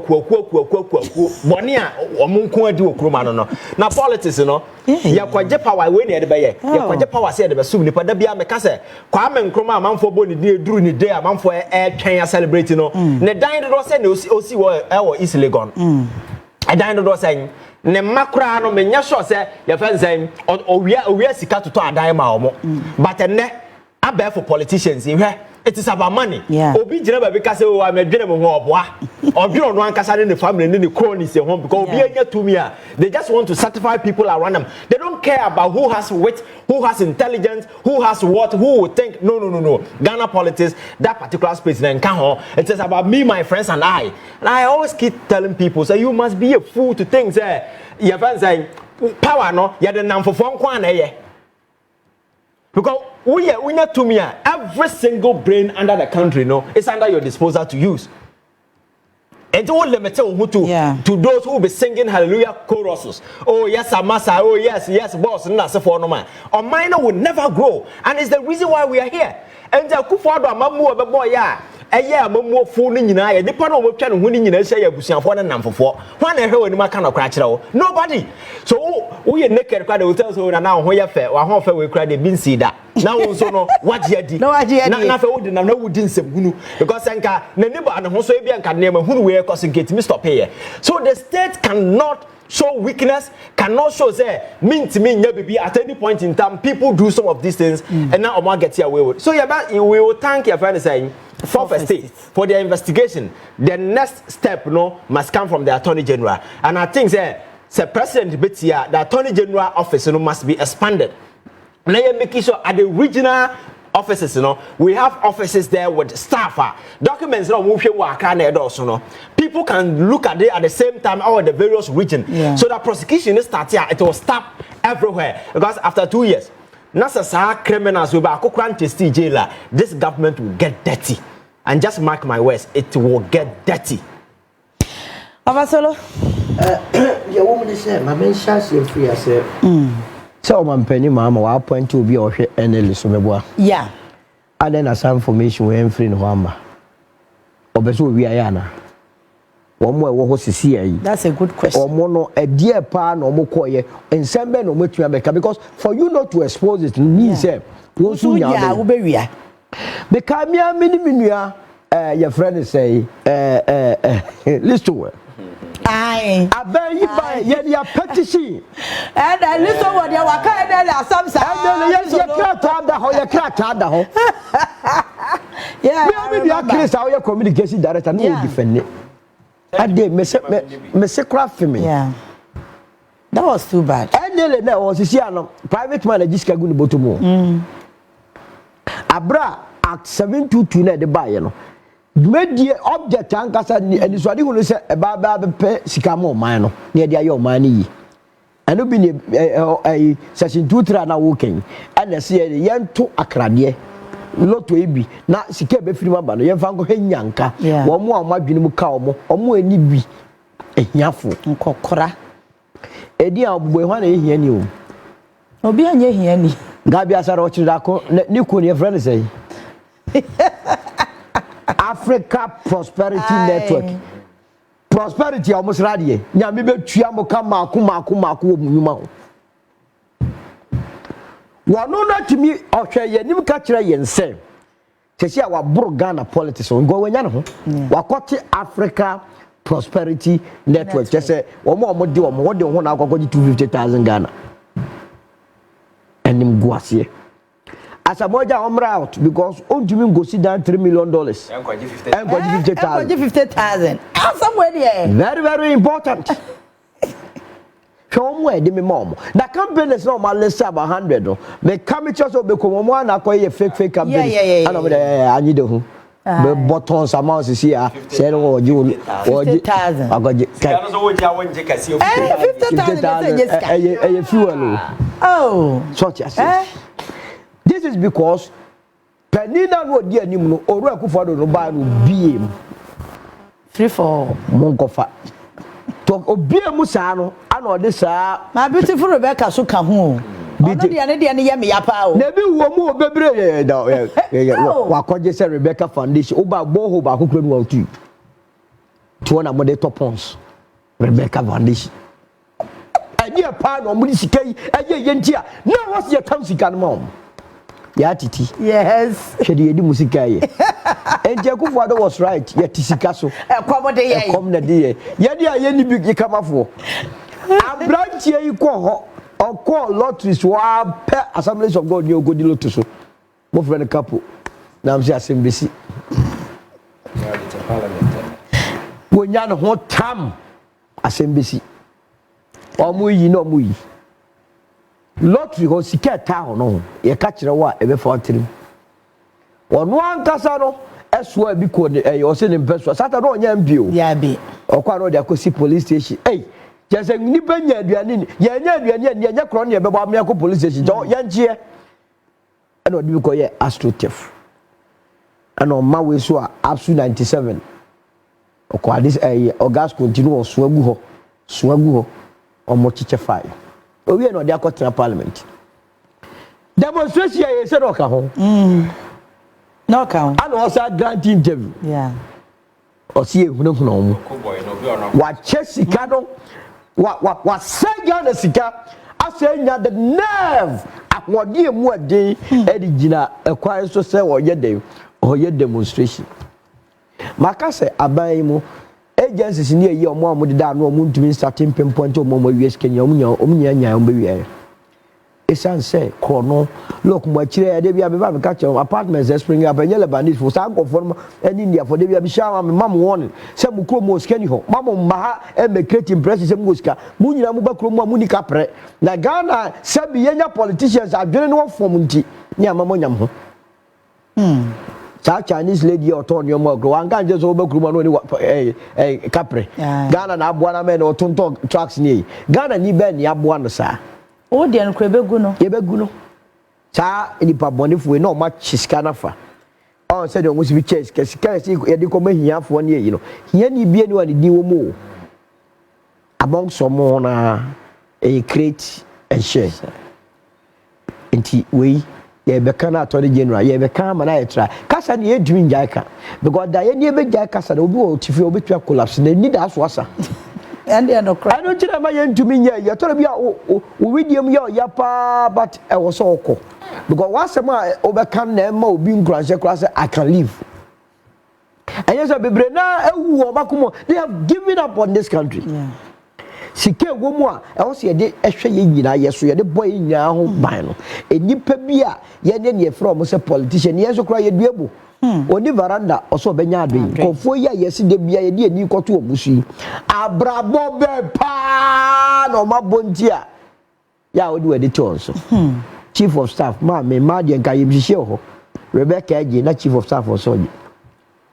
Bonia or Munku do Krumano. Now politics, you know. Ya kwaje power we ne de be ye. Ya kwaje power say de be sum nipa da bia me ka say Kwame Nkrumah amanfo boni de duru ni day amanfo twen celebrate no. Ne dan do say ne osi wo East Legon. I dined on saying, Nemakra no menya sure say, your friend saying, or we are sika to a dime or but a net, I bear for politicians. It is about money. Obi Jenna because I'm a general or you don't want to in the family and then the cronies at home because to me, they just want to satisfy people around them. They don't care about who has wit, who has intelligence, who has what, who would think. No. Ghana politics, that particular space, then it is about me, my friends, and I. And I always keep telling people, so you must be a fool to think, your friends saying, power, no, you're the number for one. Because we need to me every single brain under the country, no, it's under your disposal to use. And don't limit to those who will be singing hallelujah choruses. Oh yes, Amasa. Oh yes, boss. And that's for no man. Our minor will never grow, and it's the reason why we are here. And the Kufuado Mamu boy, Mamu fooling in I. The part of channel winning in a say Busian for the number 4. One I heard in my kind of cratch. Nobody. So we are naked crowd will tell us now where you fair or how fair we cried. They been see that. Now also know what you did. No idea. No, we didn't say because Sanka, the neighbor and Hosobian can name who we are causing get me stop here. So the state cannot show weakness, cannot show mean to me baby at any point in time people do some of these things and now Omar gets away with. So we will thank your friend saying for state for their investigation. The next step must come from the Attorney General. And I think President Betia, the Attorney General office must be expanded. Now you're making sure at the regional offices, we have offices there with staff. Documents people can look at it at the same time or the various regions. So that prosecution is starting, it will stop everywhere. Because after 2 years, Nasa criminals will be a jailer. This government will get dirty. And just mark my words, it will get dirty. Abasolo. Yeah, woman is saying, my man shall see free as so man penny mama wa point to be or any so yeah. And then as information we free no hamba. Obeso we ayana. One more what see. That's a good question. Or mono a dear pan or mokoye and send no much because for you not to expose it means yeah, uberia. Because me minimum your friend say listen. Aye. I bet you buy your petition. And I listen what you were kind of some yes, you can't have the whole, you can't have the whole. Yeah, I mean, your communication director no defend it. I did miss craft for me. Yeah. That was too bad. And then there was a private man just can go to Botomo. Abra at 722 at the buy, you know. Made the object ankasa and so who say baba pe sikamo man near your money. And no be a session 2-3 na working. And I say the young to akrade. Lot to be na sika be free maba no yemfa nko henyanka wo mo amadwene mu ka omo ani bi ehiafo nkokora edi abugbo ehwa na ehia ni o obi anye ehia ni gabi asara o chira ko ni ko ni friend say Africa Prosperity Network prosperity almost radie nyame betua mo ka maako wo munuma ho wano na timi ohwe yanim ka kire yense sesi a wabro Ghana politics ngo wanya ne ho wakote Africa Prosperity Network say omo de omo de ho na akokoji 250,000 Ghana enim guasie asamoja omra out because ontumi go sit down $3 million enkoji 50,000 somewhere there very very important. Somewhere de me mom. The campaign is not my list about 100 no. Me come just be come one akoye fake campaign. Yeah. I need who. The buttons amount is here. Say no you 50,000. I got you. 50,000 fuel. Oh. Such as this is because Penina no dia nim no oru akufado no ba no biem. Free for Monkofa. To obiem sa no ana ode sa my beautiful Rebecca so ka ho. Ono dia ne ye me yapa o. Na bi wo mu obebre wakoje se Rebecca Foundation oba boho ba kokura no watu. To na mo de top ons Rebecca Foundation. Anya pa no mo di sikai aye yentia na was ye tam sika no mom. Ya titi. Yes. Shedi edi musika ye. Enje Akufo-Addo was right. Ye tisika so. Ekom de ye. Ekom na de ye. Ye de aye ni bi kamafo. Abronye yi ko ho. Oko lotteries wa pe Assemblies of God ni ogodi lotto so. Mo friend couple. Na am say assembly. Wonya no ho tam assembly. Omo yi no mo yi. Lottery ho sika ta ho no ye ka kire wa ebe fa otrim ono ankasa no eso abi ko o se ne mpeso sata no nya mbio ya bi okwa no de akosi police station jese ni banya aduane ni ye nya aduane ni nya kro ne bebo amia ko police station jo ye ngie ana odi ko ye astroturf ana ma we so a absu 97 okwa this ogas continue so agu ho omo chiche fire owie no de akotena parliament demonstration ye se no ka ho no ka ho ana o sa grant interview yeah o si ehunahuna omo wa chesika no wa sega na sika asenya the nerve akwode emu ade edi gina ekwan so se wo ye demonstration makase aban mu agencies ni eyi omo amode da no omo ntumi starting pinpoint omo wies Kenya omo nya omo bewie esan say krono look mo akire de bia be ba me ka che apartments spring up enye Lebanese for san go form any India for de bia be sha me mam warning say mu kro mo skani ho mam ma ha e me create impression say mu ska mu nyina mu ba kro mo mu ni kapre na Ghana say be yenya politicians adwene no form nti ni amamo nyam ho Chinese lady oton yo mo wan kan je so be kru mo no ni kapre Ghana na aboa na me no tonton tracks ni Ghana ni be ni aboa no sa o de nkwe begu no ye begu no cha nipa bonifo we no ma chiska nafa on said on must be church kesika ye de koma hiafo ne yi no hia ni bie ni wa ni wo mu among some na a create and share enti we ye be kana attorney general ye be kan ma na ye try kasa ne ye dwin jaika because da ye ne be jaika kasa obi o tifi obi twa collapse na ni da so asa and they no cry I don't tell my yen to me ye to be o widium ya pa but e was so ko because once ma obi kan na ma obi nkranse kra I can live and yes bebre na ewu obakomo they have given up on this country yeah sike wo mu a e wo se ye de ehwe ye nyina ye so ye de boy nyina ho ban no enipa bi a ye ne ne from say politician ye so kra ye duebu oni veranda oso benya adwen kofo ya ye se de bia ye de ani koto obusu abrabo be pa no mabonti a ya odi we de tonso chief of staff ma me ma de nka ye bihye ho Rebecca Eji na chief of staff osoje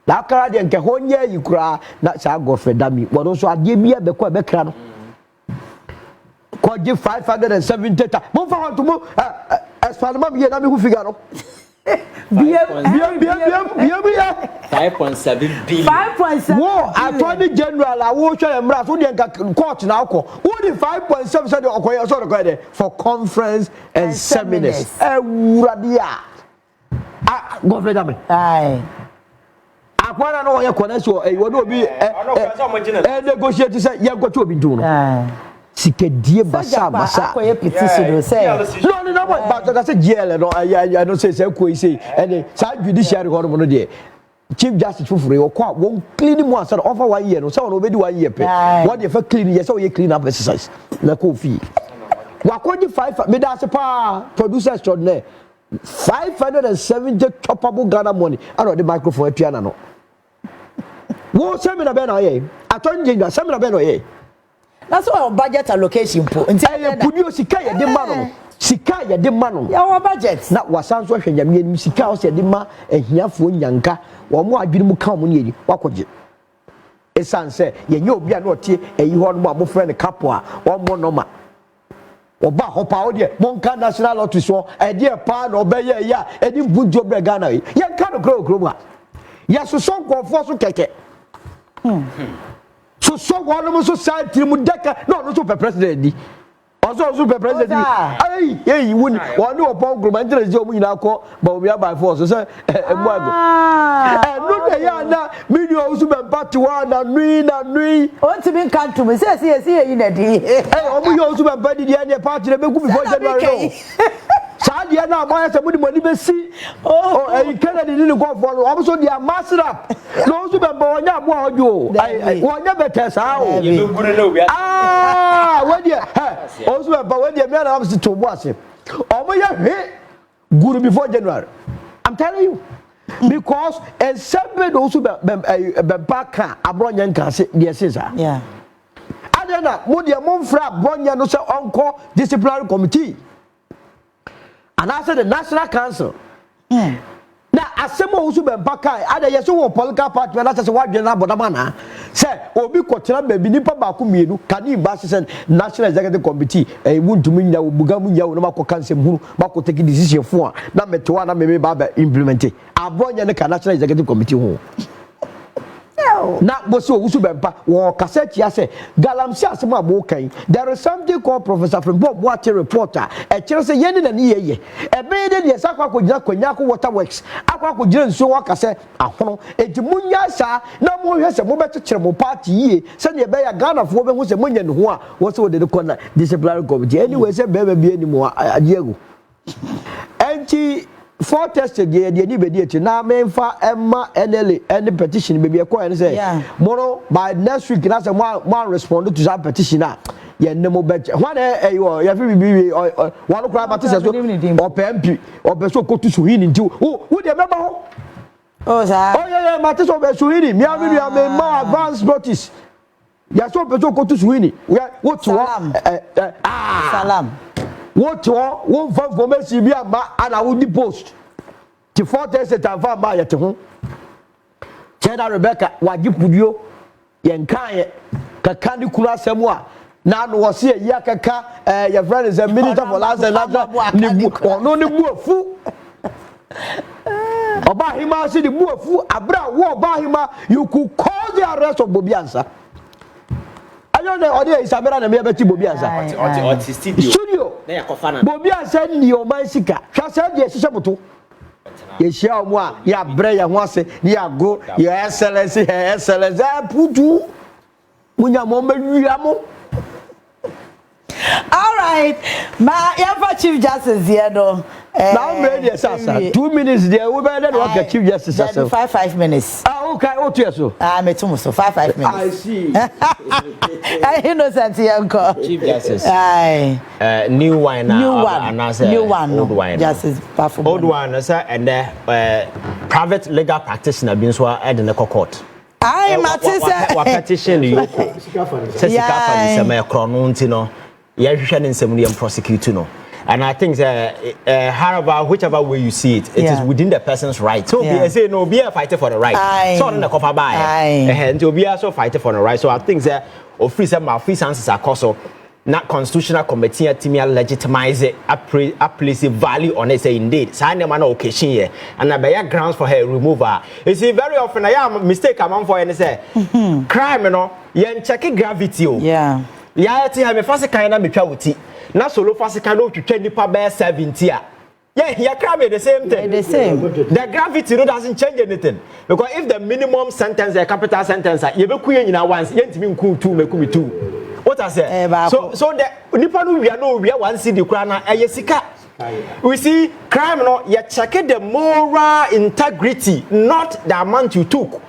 la kara de nke honye yikura na sa Godfrey Dami wono so ade bia be ko be kra no ko give 570 mo fa ho to mo as far ma me na me hu figure no 5.7 billion 5.7 wo attorney general a wo hwe emra so de nka court na akọ wo di 5.7 said okoye so record there for conference and seminars ewurade a Godfrey Dami ai akwara no ye connection e wo do bi negotiate say ye go to obi dun no sikadie basa akoye petition say no but that say GL no I don't say ko say and sa judiciary ho no de chief justice fufure o kwa won clean mu answer offer 1 year no say on obedi 1 year pe what dey for clean yes say clean up exercise na ko fi wa ko di 5 me da se pa producer extraordinaire 570 choppable Ghana money and the microphone piano no wo seminar be na ye attorney general seminar be no ye that's why budget allocation po nti e pudio sika ye de ma no sika ye de ma no ya wa budget na wasanso hwe nyame anim sika o se de ma ahiafo nyanka wo mo adwene mu ka mo ne yi wakoje esanse ye nya obi a na otie eyi ho no mo abofre ne kapo a wo mo no ma oba hopa o de monka national lottery so e de pa na obeye ya eni bunjo bre Ghana ye nka no kro ba ya so so nkofo so keke so one society mu deka no so president di also per president ai won one opon group interest je omu nyina ko ba obi by force so emu ago no dey na million so be party one na nui o ti bin kan to me say yi na di omu yo so be party di na party na be ku before January no sadia na mo yase mudi moni be si Kennedy ni ko for o so dia master up no so be ba onya abo ojo onya better sa o ye be guru na obi we dia o so be ba we dia me na am si to bo ase o mo ye he guru before January I'm telling you because and sembe do so be back Abronye nka se dia se sa yeah adena mo dia mo mfra Abronye no se onko disciplinary committee and I said the National Council. Now, as some also be bakai, other yes, so political party, and that's what you're not Bodamana. Say, Obi Kotela, baby, Nipa Bakumidu, Kani Basses and National Executive Committee, a wound to mean that Bugamuya, Namako Council, Mako taking decision for, not Metuana, maybe Baba implemented. Abronye and the National Executive Committee. Na boso usubempa wo cassette ya say galamsi asema abokan there is something called Professor Frimbo Boate reporter e kire say yeni na ne yeye e be de de sakwa kogina kwanyako waterworks akwa kogina nso waka say ahono etimunya sa na mo hwe se mo betekere mo party yie se ne be ya Ghana fo be hu se monya ne ho a wo se wo de ko na disciplinary committee anyway say be bi animu agiego enti for tested the ni be dey na memfa emma NLA any petition be be call and say moro by next week na say one respond to that petition na ye nemo be one ya fi bi one kra petition so o PMP o be so kotu so yin nti who dey member ho oh sir yeah mate so be so yin me ma advance notice ya so be so kotu so yin what salam what one for me si bia ma ana wo di post ti 4:30 tanfa ma yete ho Chena Rebecca waji pudio ye nkan ye kaka ni kura asemu a na no wose ya kaka your friend is a minister for last and last ni ono ni buafu Oba hima si the buafu abra wo oba hima you could call the arrest of Bobiansa. I don't know audio is abera na me beti Bobiansa. Studio. Bobiansa ni o man sika. Hwa se de hihye moto. Ye hia omo a ya bre ya ho ase ya go your excellency her excellency putu. Munya mo mawia mo. All right, my ever Chief Justice here, though. Now I'm ready, sir. 2 minutes there. We better work at Chief Justice. 5 minutes. Okay, what you so? Me too, so 5 minutes. I see. I innocent here, Chief Justice. Aye. New wine now. New one. Old wine. Justice. Old wine, sir, and private legal practitioner being so at the court. Aye, Matissa. What petition you? Sika for the chrono, yeah, and prosecute no. And I think however, whichever way you see it, it is within the person's right. So be say no, be a fighter for the right. So on the cover by and to be also fighter for the right. So I think that office and malfeasance are also not constitutional committee to legitimize it, a place value on it. Say indeed, sign them an occasion here, and I bear grounds for her removal. You see, very often I am mistake among for and say crime, you know, you check gravity. Yeah. Yeah, I me first kind of me twa wuti. Na solo first kind of twa nipa be 70 a. Yeah, crime the same thing. The same. The gravity no doesn't change anything. Because if the minimum sentence, the capital sentence, you be ku nyina once, yentimi nku 2 meku me 2. What I say? So the nipa no we are one city kra na sika. We see crime no you check the moral integrity, not the amount you took.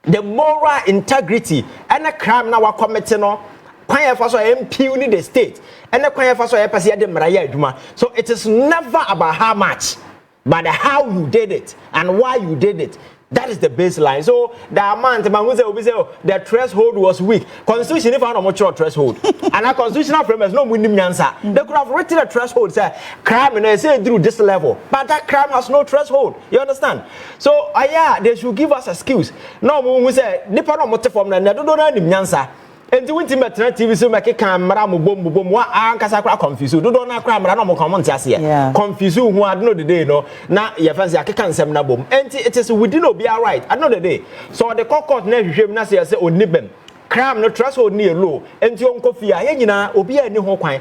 The moral integrity and the crime now we committing no kwan for so impugn the state and the kwan for so e pese de mraya aduma. So it is never about how much but how you did it and why you did it. That is the baseline. So the amount man say the threshold was weak. Constitution if no much threshold and our constitutional framework no munim nyansa. They could have written a threshold say crime no say through this level but that crime has no threshold. You understand? So they should give us excuse. No we say nipa no mote form na do na nim nyansa. Enti wonti metra TV so make camera mo bom wa ankasa kra confuse do na kra mra na mo comment ase confuse hu ade no the day no na ye fancy akeka nsem na bom enti it is within obi right at no the day so the court na hwehwem na say onibem crime no threshold ni low enti onkofi a ye nyina obi ani ho kwan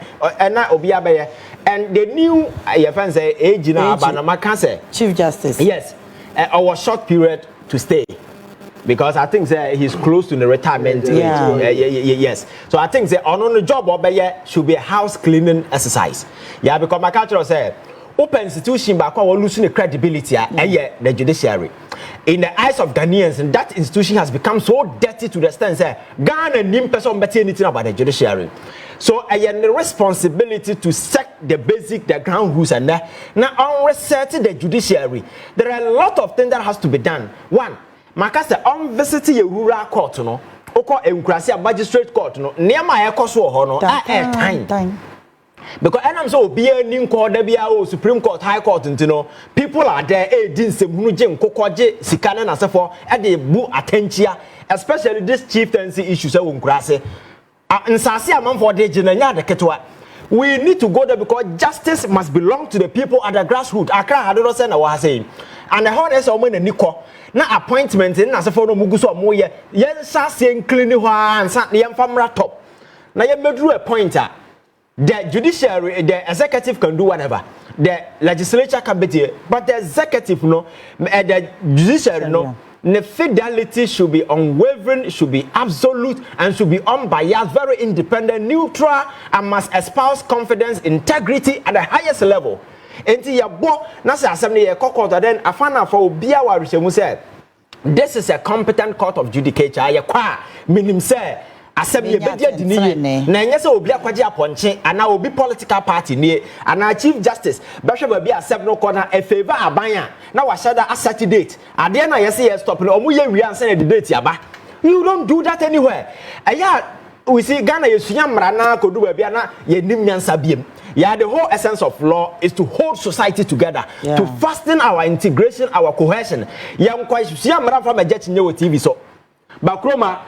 na obi abaye and the new ye fancy age na aba na maka say Chief Justice yes our short period to stay. Because I think he's close to the retirement age. Yes. So I think on the job should be a house cleaning exercise. Yeah, because my culture said open institution back will losing the credibility the judiciary. In the eyes of Ghanaians, and that institution has become so dirty to the extent that Ghana nim person better anything about the judiciary. So I have the responsibility to set the basic, the ground rules and that. Now on resetting the judiciary, there are a lot of things that has to be done. One, Makasa on visiting a rural court no oko enkrasi a magistrate court no niam a ekoso ho no time because I'm so be any court there be a Supreme Court High Court ntino people are there din semhunu je nkokoje sika na nasefo e dey bu attention especially this chieftaincy issues e wonkrase nsase amanfo de je na nya de ketwa. We need to go there because justice must belong to the people at the grassroots. Akra hadoro say na wa saying and the whole is omo na niko na appointment na asefo no muguso omo ye sa se clean ho ansa na yemfamra top na ye medru a pointer the judiciary the executive can do whatever the legislature can be but the executive no the judiciary no the fidelity should be unwavering, should be absolute, and should be unbiased, very independent, neutral, and must espouse confidence, integrity at the highest level. Enti ya bo na se assembly ye kokota then afana for obia wa rehemu say this is a competent court of judicature ye kwa minim say assembly be dia diniye na enye say obi akwaje aponche ana obi political party nie ana chief justice behwe ba bi accept no corner a favor abanya na wa shada asset date ade na yesi ye stop no omu ye wi ansa na the date aba. You don't do that anywhere. We see Ghana yesunya mra na kodu ba bia na ye nim nyansa biem. Yeah, the whole essence of law is to hold society together, to fasten our integration, our cohesion. Yam kwa yesunya mra from a jet nyewo TV so Bakroma,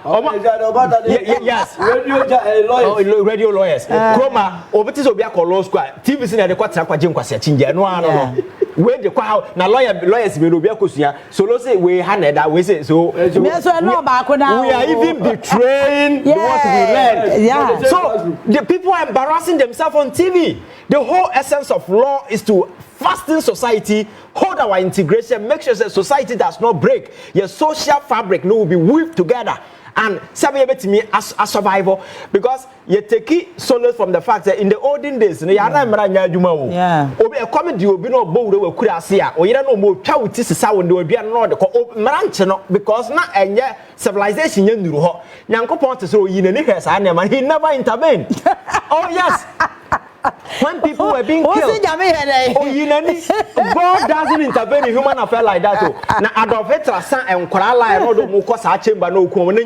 yes, radio lawyers. Kroma, Obetis Obia law school, TV in the Quatta Jim Quasachin, no. Where the crowd, now lawyers will be a Kusia, so let's say we handed that we say so. We are even betraying what we learned. Yeah. So the people are embarrassing themselves on TV. The whole essence of law is to fasten society, hold our integration, make sure that society does not break. Your social fabric will be weaved together. And sabi to me as a survivor, because you take solace from the fact that in the olden days, you are not maranya juma. Obi a comedy will be no bold we could see or you don't know more child this is how they will be another maranchano because not a civilization you know. Yanko point is so in any case, and he never intervened. Oh yes. When people were being killed, God doesn't intervene in human affairs like that. Now, Adolf Hitler and Korala and all the Mukosa chamber no couldn't he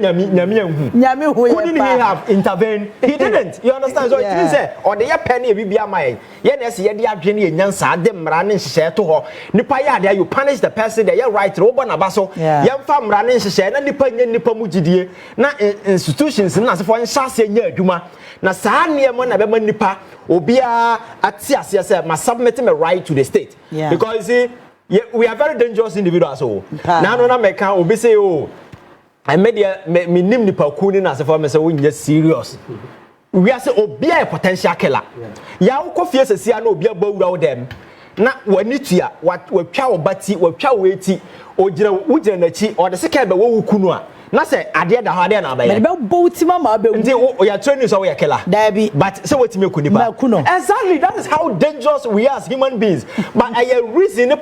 have intervened? He didn't. You understand? So it means or the penny will be a mine. Yes, Yadia Jenny and Yansa, them running share to her. Nipaya, there you punish the person, they are right, Roban Abaso, young farm running share, and Nippamujidi, not institutions, and as for Shasi and Juma. Na saa niemo na bema nipa obia atiase say must submit my right to the state because you see we are very dangerous individuals so na no na meka obi say oh I made me nim nipa ku ni na say for me say we serious we are say obia a potential killer ya wo fie sesi na obia bawura wo dem na wani tua watwa obati watwa weti ogira wugina na chi o de seka be wo kunu a na say ade da ho ade na ba ye. Me be bouti mama be. Ndi o ya training so we killer. Dabi. But say what me kunipa. Exactly, that is how dangerous we are as human beings. But a reason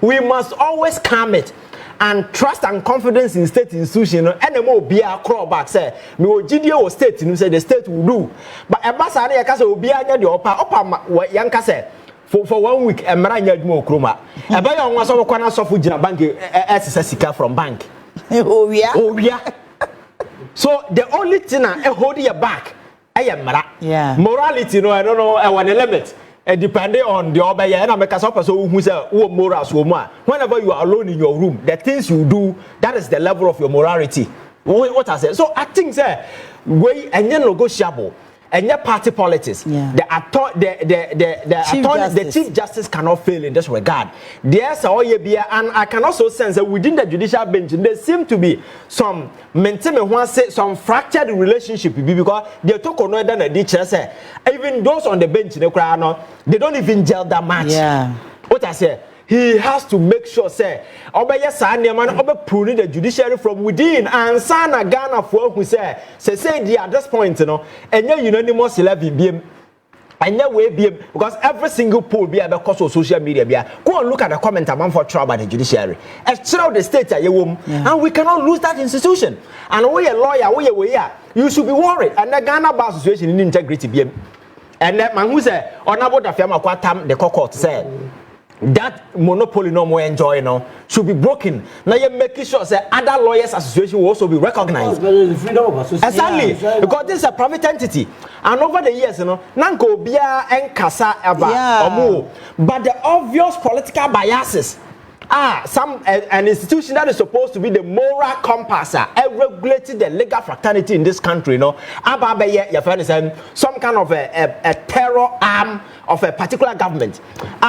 we must always calm it and trust and confidence in state institution and more be a crawback say me o GDO o state you say the state will do. But e ba sa na ya say obi anya de opa yanka say for 1 week e mara nya adwuma okroma. E ba ya onwa so kwa na sofu gina bank SSS sika from bank. Oh yeah. So the only thing I hold you back, I am mara. Yeah. Morality, no, I don't know. I want a limit. Depending on the obey, and I make a person who say, "Oh, morals, whenever you are alone in your room, the things you do, that is the level of your morality." What I said. So I think, sir, we and you negotiable. And your party politics, the Chief Justice cannot fail in this regard. There's and I can also sense that within the judicial bench there seem to be some some fractured relationship because they talk on than a teacher say even those on the bench they don't even gel that much. Yeah. What I say. He has to make sure say obey Sanya man pruning the judiciary from within and Sana Ghana for who say at this point and unanimous 11 BM and way BM because every single poll be about cost of social media go and look at the comment amount for trouble by the judiciary throughout the state and we cannot lose that institution and we a lawyer you should be worried and the Ghana bar association in integrity BM and that man who say on about the firm the court say that monopoly no more enjoy should be broken. Now you're making sure that other lawyers association will also be recognized. Exactly, because this is a private entity, and over the years, nanko bia and kasa eba but the obvious political biases. An institution that is supposed to be the moral compass regulating the legal fraternity in this country, some kind of a terror arm of a particular government.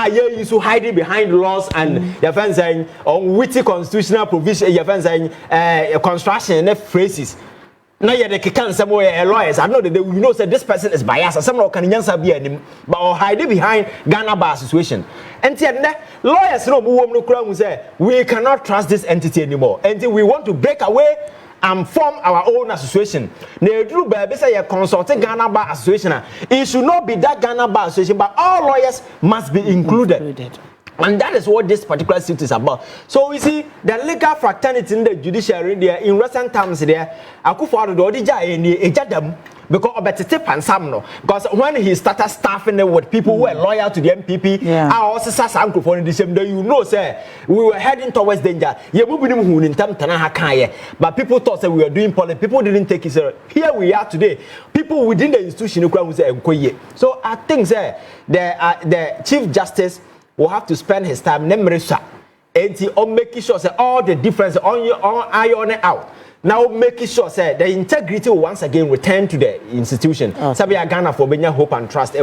You used to hide it behind laws and your friends saying on witty constitutional provision, your friends saying construction and phrases. Now you're the kikan somewhere lawyers. I know that you know that this person is biased. Some can answer be him, but or hide it behind Ghana bar situation. And yet lawyers no say we cannot trust this entity anymore. Until we want to break away and form our own association. Now do baby say you consulting Ghana bar association. It should not be that Ghana bar association, but all lawyers must be included. And that is what this particular suit is about. So we see the legal fraternity in the judiciary there in recent times there. Akufo-Addo odija ejadam because obetete pansam no. Because when he started staffing with people who were loyal to the MPP, I also saw some Akufo-Addo in the same day. You know, sir, we were heading towards danger. But people thought that we were doing politics. People didn't take it serious. Here we are today. People within the institution who say so I think, sir, the Chief Justice will have to spend his time enti on making sure say all the difference on your iron out. Now making sure say the integrity will once again return to the institution. Sabi Ghana for benya hope and trust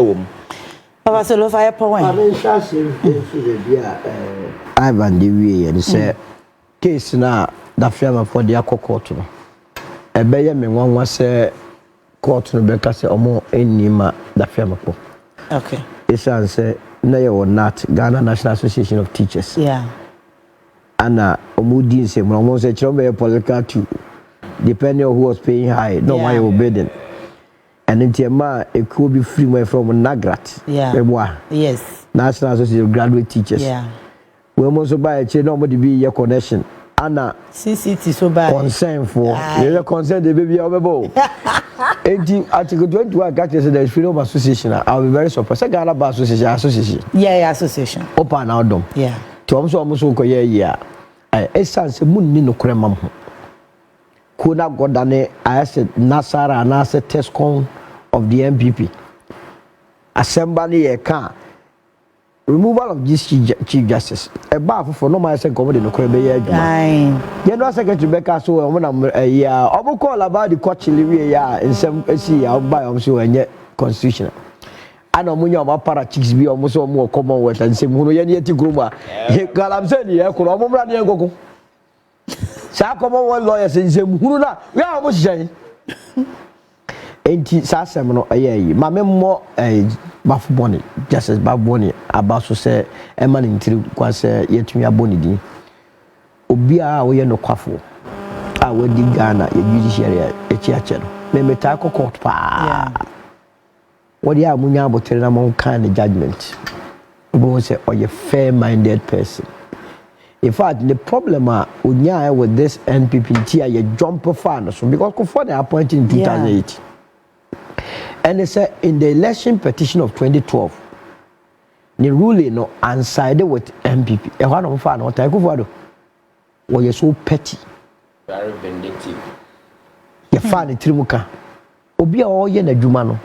Papa Solo fire point. I mean, that's Ivan the way and say case na da firma for the court no. E be ye me wan say court no be ka say omo enima da firma po. Okay. It's say na ye not Ghana National Association of Teachers. Yeah. Ana omudi say mo say chiro be political too. Depending on who was paying high, no why you bidding. And in Tiama, it could be free way from Nagrat. Yeah. Yes. National Association of Graduate Teachers. Yeah. We almost buy a chain, nobody be your connection. Anna, CCT so bad. Concern for the concern the baby of a bow. Article 21 got there is freedom of association. I'll be very surprised. I got about association. Yeah, association. Open out them. Yeah. Tom so almost okay, yeah. Essence moon no cremam. Kuna Godane, I said Nasara and I said Tescon of the MPP. Assembly a car. Removal of this Chief Justice. A bar for no man said comedy no crebe. General Secretary Becca so when I'm a year. I will call about the court chili in some see I'll buy so and yet constitutional. I know when you're para chicks be almost more commonwealth and say Muno yet groomer. I'm saying, yeah, could almost go. Sa komo one lawyer say hunu na we are almost saying enti sa asem no ayi ma memmo bafu boni justice baboni about so say e man ntiri kwa say yetumi aboni din obi a wo ye no kwafo a wadi Ghana ye judiciary e chi ache no me meta ko court pa wodi a munya abotere na mon kan judgment obo say oye fair minded person. In fact, the problem with this NPP you jump fan so because before they appointed in 2008. And they said in the election petition of 2012, the ruling no unsided with NPP. A one of fan what I go for were you so petty. Very vindictive. You fan the Trimuka. Obi all ye na jumano.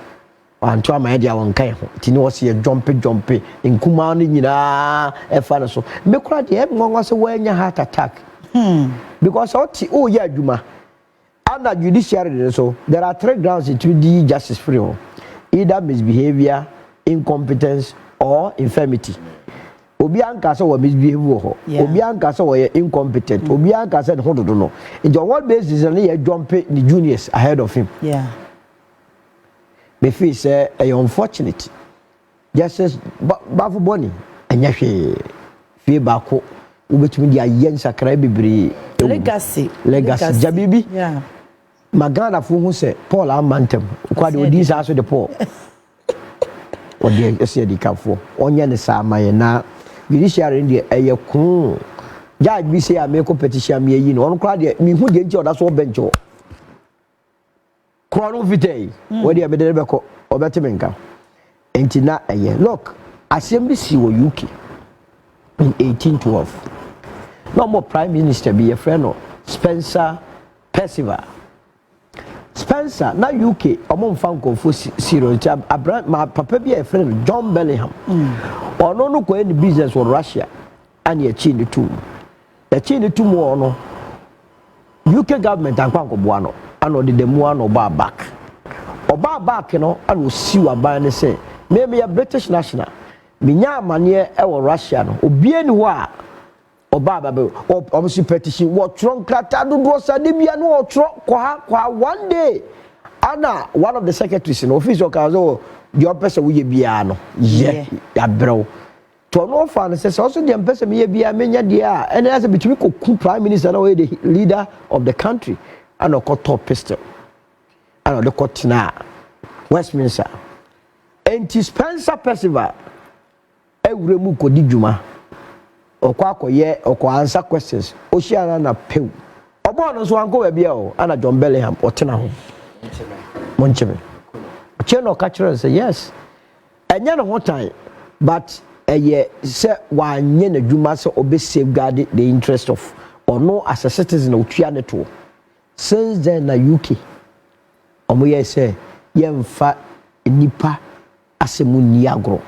And to my idea one kind tino was here jumpy in Kumani nyina e fa so me kura de e mo so when your heart attack because oh yeah juma under judiciary so there are 3 grounds to the justice free either misbehavior, incompetence or infirmity. Obi anka so misbehave ho obi anka so incompetent obi anka so ho do no in what basis na ye jump the juniors ahead of him. Me feel say unfortunate. Justice bafu boni anya hwe fie ba ko ubetumi dia yen sakra bebre legacy jabibi magana fu hu say Paul amantem kwa de odi sa so de Paul odi ese di kafo onye ne sa amaye na judiciary ndi eye kun judge bi say ameko petition me yi no on kwa de mi hu de nti oda so bencho Krono Vitay, where the Abedebeko or Betimenka. And na a year. Look, assembly see UK in 1812. No more Prime Minister be a friend of Spencer Percival. Spencer, now UK, among Fanco for zero. My papa be a friend of John Bellingham. Or no go any business with Russia and your chin the two. The chin the two more no. UK government and Fanco Buano. Ano de demu ano ba back you know and will see wa ban say maybe a British national minya amane e wo Russia no obi ani ho a oba ba be obviously petition what tron krata do sa de bia no o tro kwa one day ana one of the secretaries in office okazo the person we bia no yeah ya bro to no fan say also the person me bia menya dia and as between ko prime minister na the leader of the country and a top pistol. And the Cotina Westminster. And Spencer Percival. Every muko di juma. Or quack or answer questions. Oceana na pew. Or bonus one go a beer and a John Bellingham or Tena. Monchebe. Cheno catcher and say yes. And yet what time, but a year set one yen a juma so obey safeguard the interest of or no as a citizen of Trianeto. Since then na UK omo say yemfa nipa asemu ni agro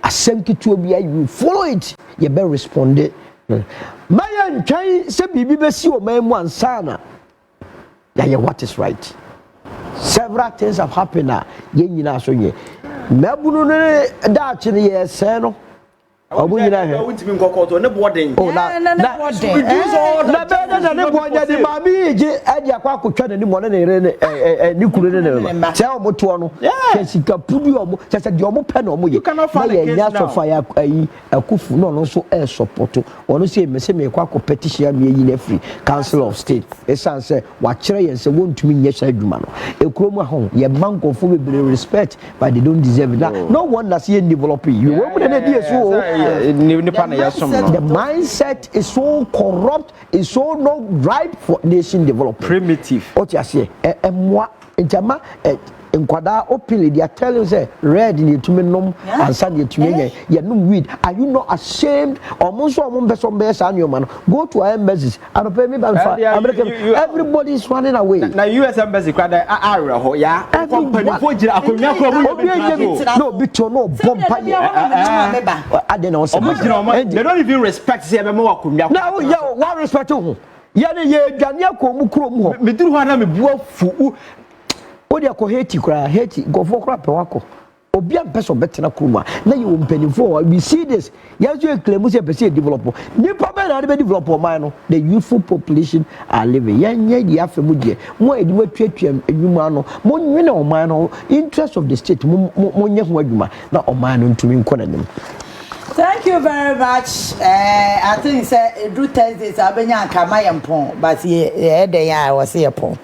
asem kitu obi you follow it you be respond Mayan try say bibi be si o man mu ansana. Yeah, what is right? Several things have happened. Ye nyina so ye. Mabunu ne da chi ne ye se no. Obu nyina he. Wintimi nkokoto ne boden. Oh na na na be na ne bonya di ma bi je e di akwa akotwa ne mo ne re ne ni kuru ne ma. Se o mo to no. Se sika pudi o mo se di o mo pe na o mo ye. Na ye nya so fire ayi akufu no no so e support. Ono se me kwa ko petition me yi na free council of state. E san se wa kire ye se wontumi nye sha adwuma no. E kuro mu ho ye mankofo be respect but they don't deserve it. No one that's here developing. You wo mo na di so the mindset is so corrupt, is so not right for nation development. Primitive. What you say? Moi, injama, inkwada openly they are telling say red in the nom and sand the tumen. You no weed. Are you not ashamed? Almost all best on your man. Go to our embassies. I don't pay me by everybody is running away. Now US embassy kwada area ho ya. Company for jira akonya ko no bicho no bomba. They don't even respect say be mo akonya. Now yeah, what respect who? Yeah, ye dania ko mu krom ho. Me duru ho na me bua fu. Odi akọ hate kura hate gofo kura pe wako obi ampeso betena kuruma na ye ompanifo we see this yes you claim say person develop nipa be na be develop man no the youthful population are living yenye di afemu de mo edi matwatwam adwuma no mo nwene o man no interest of the state mo nye ho adwuma na o man no ntumi nkọ nanim. Thank you very much. I think say do Thursdays abenya nkama yempon but ye dey ya was here pon.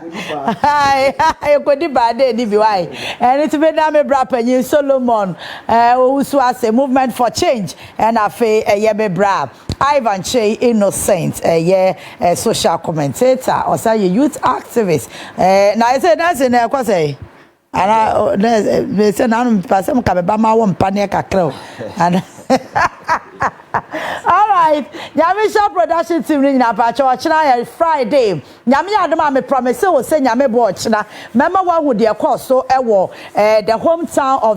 Hi, kodi bade ni bi why. And it be na me bra panyin Solomon Owusu movement for change and afa ye be bra Ivan Che Innocent social commentator or say youth activist. Na I say that's in kwa say ana me say na no pass am ka be ba ma wo mpa ne kakra and all right, Nyamisha production team ni na pa cho china Friday. Nyame adom me promise o say nyame bo china. Remember one with the course so the hometown of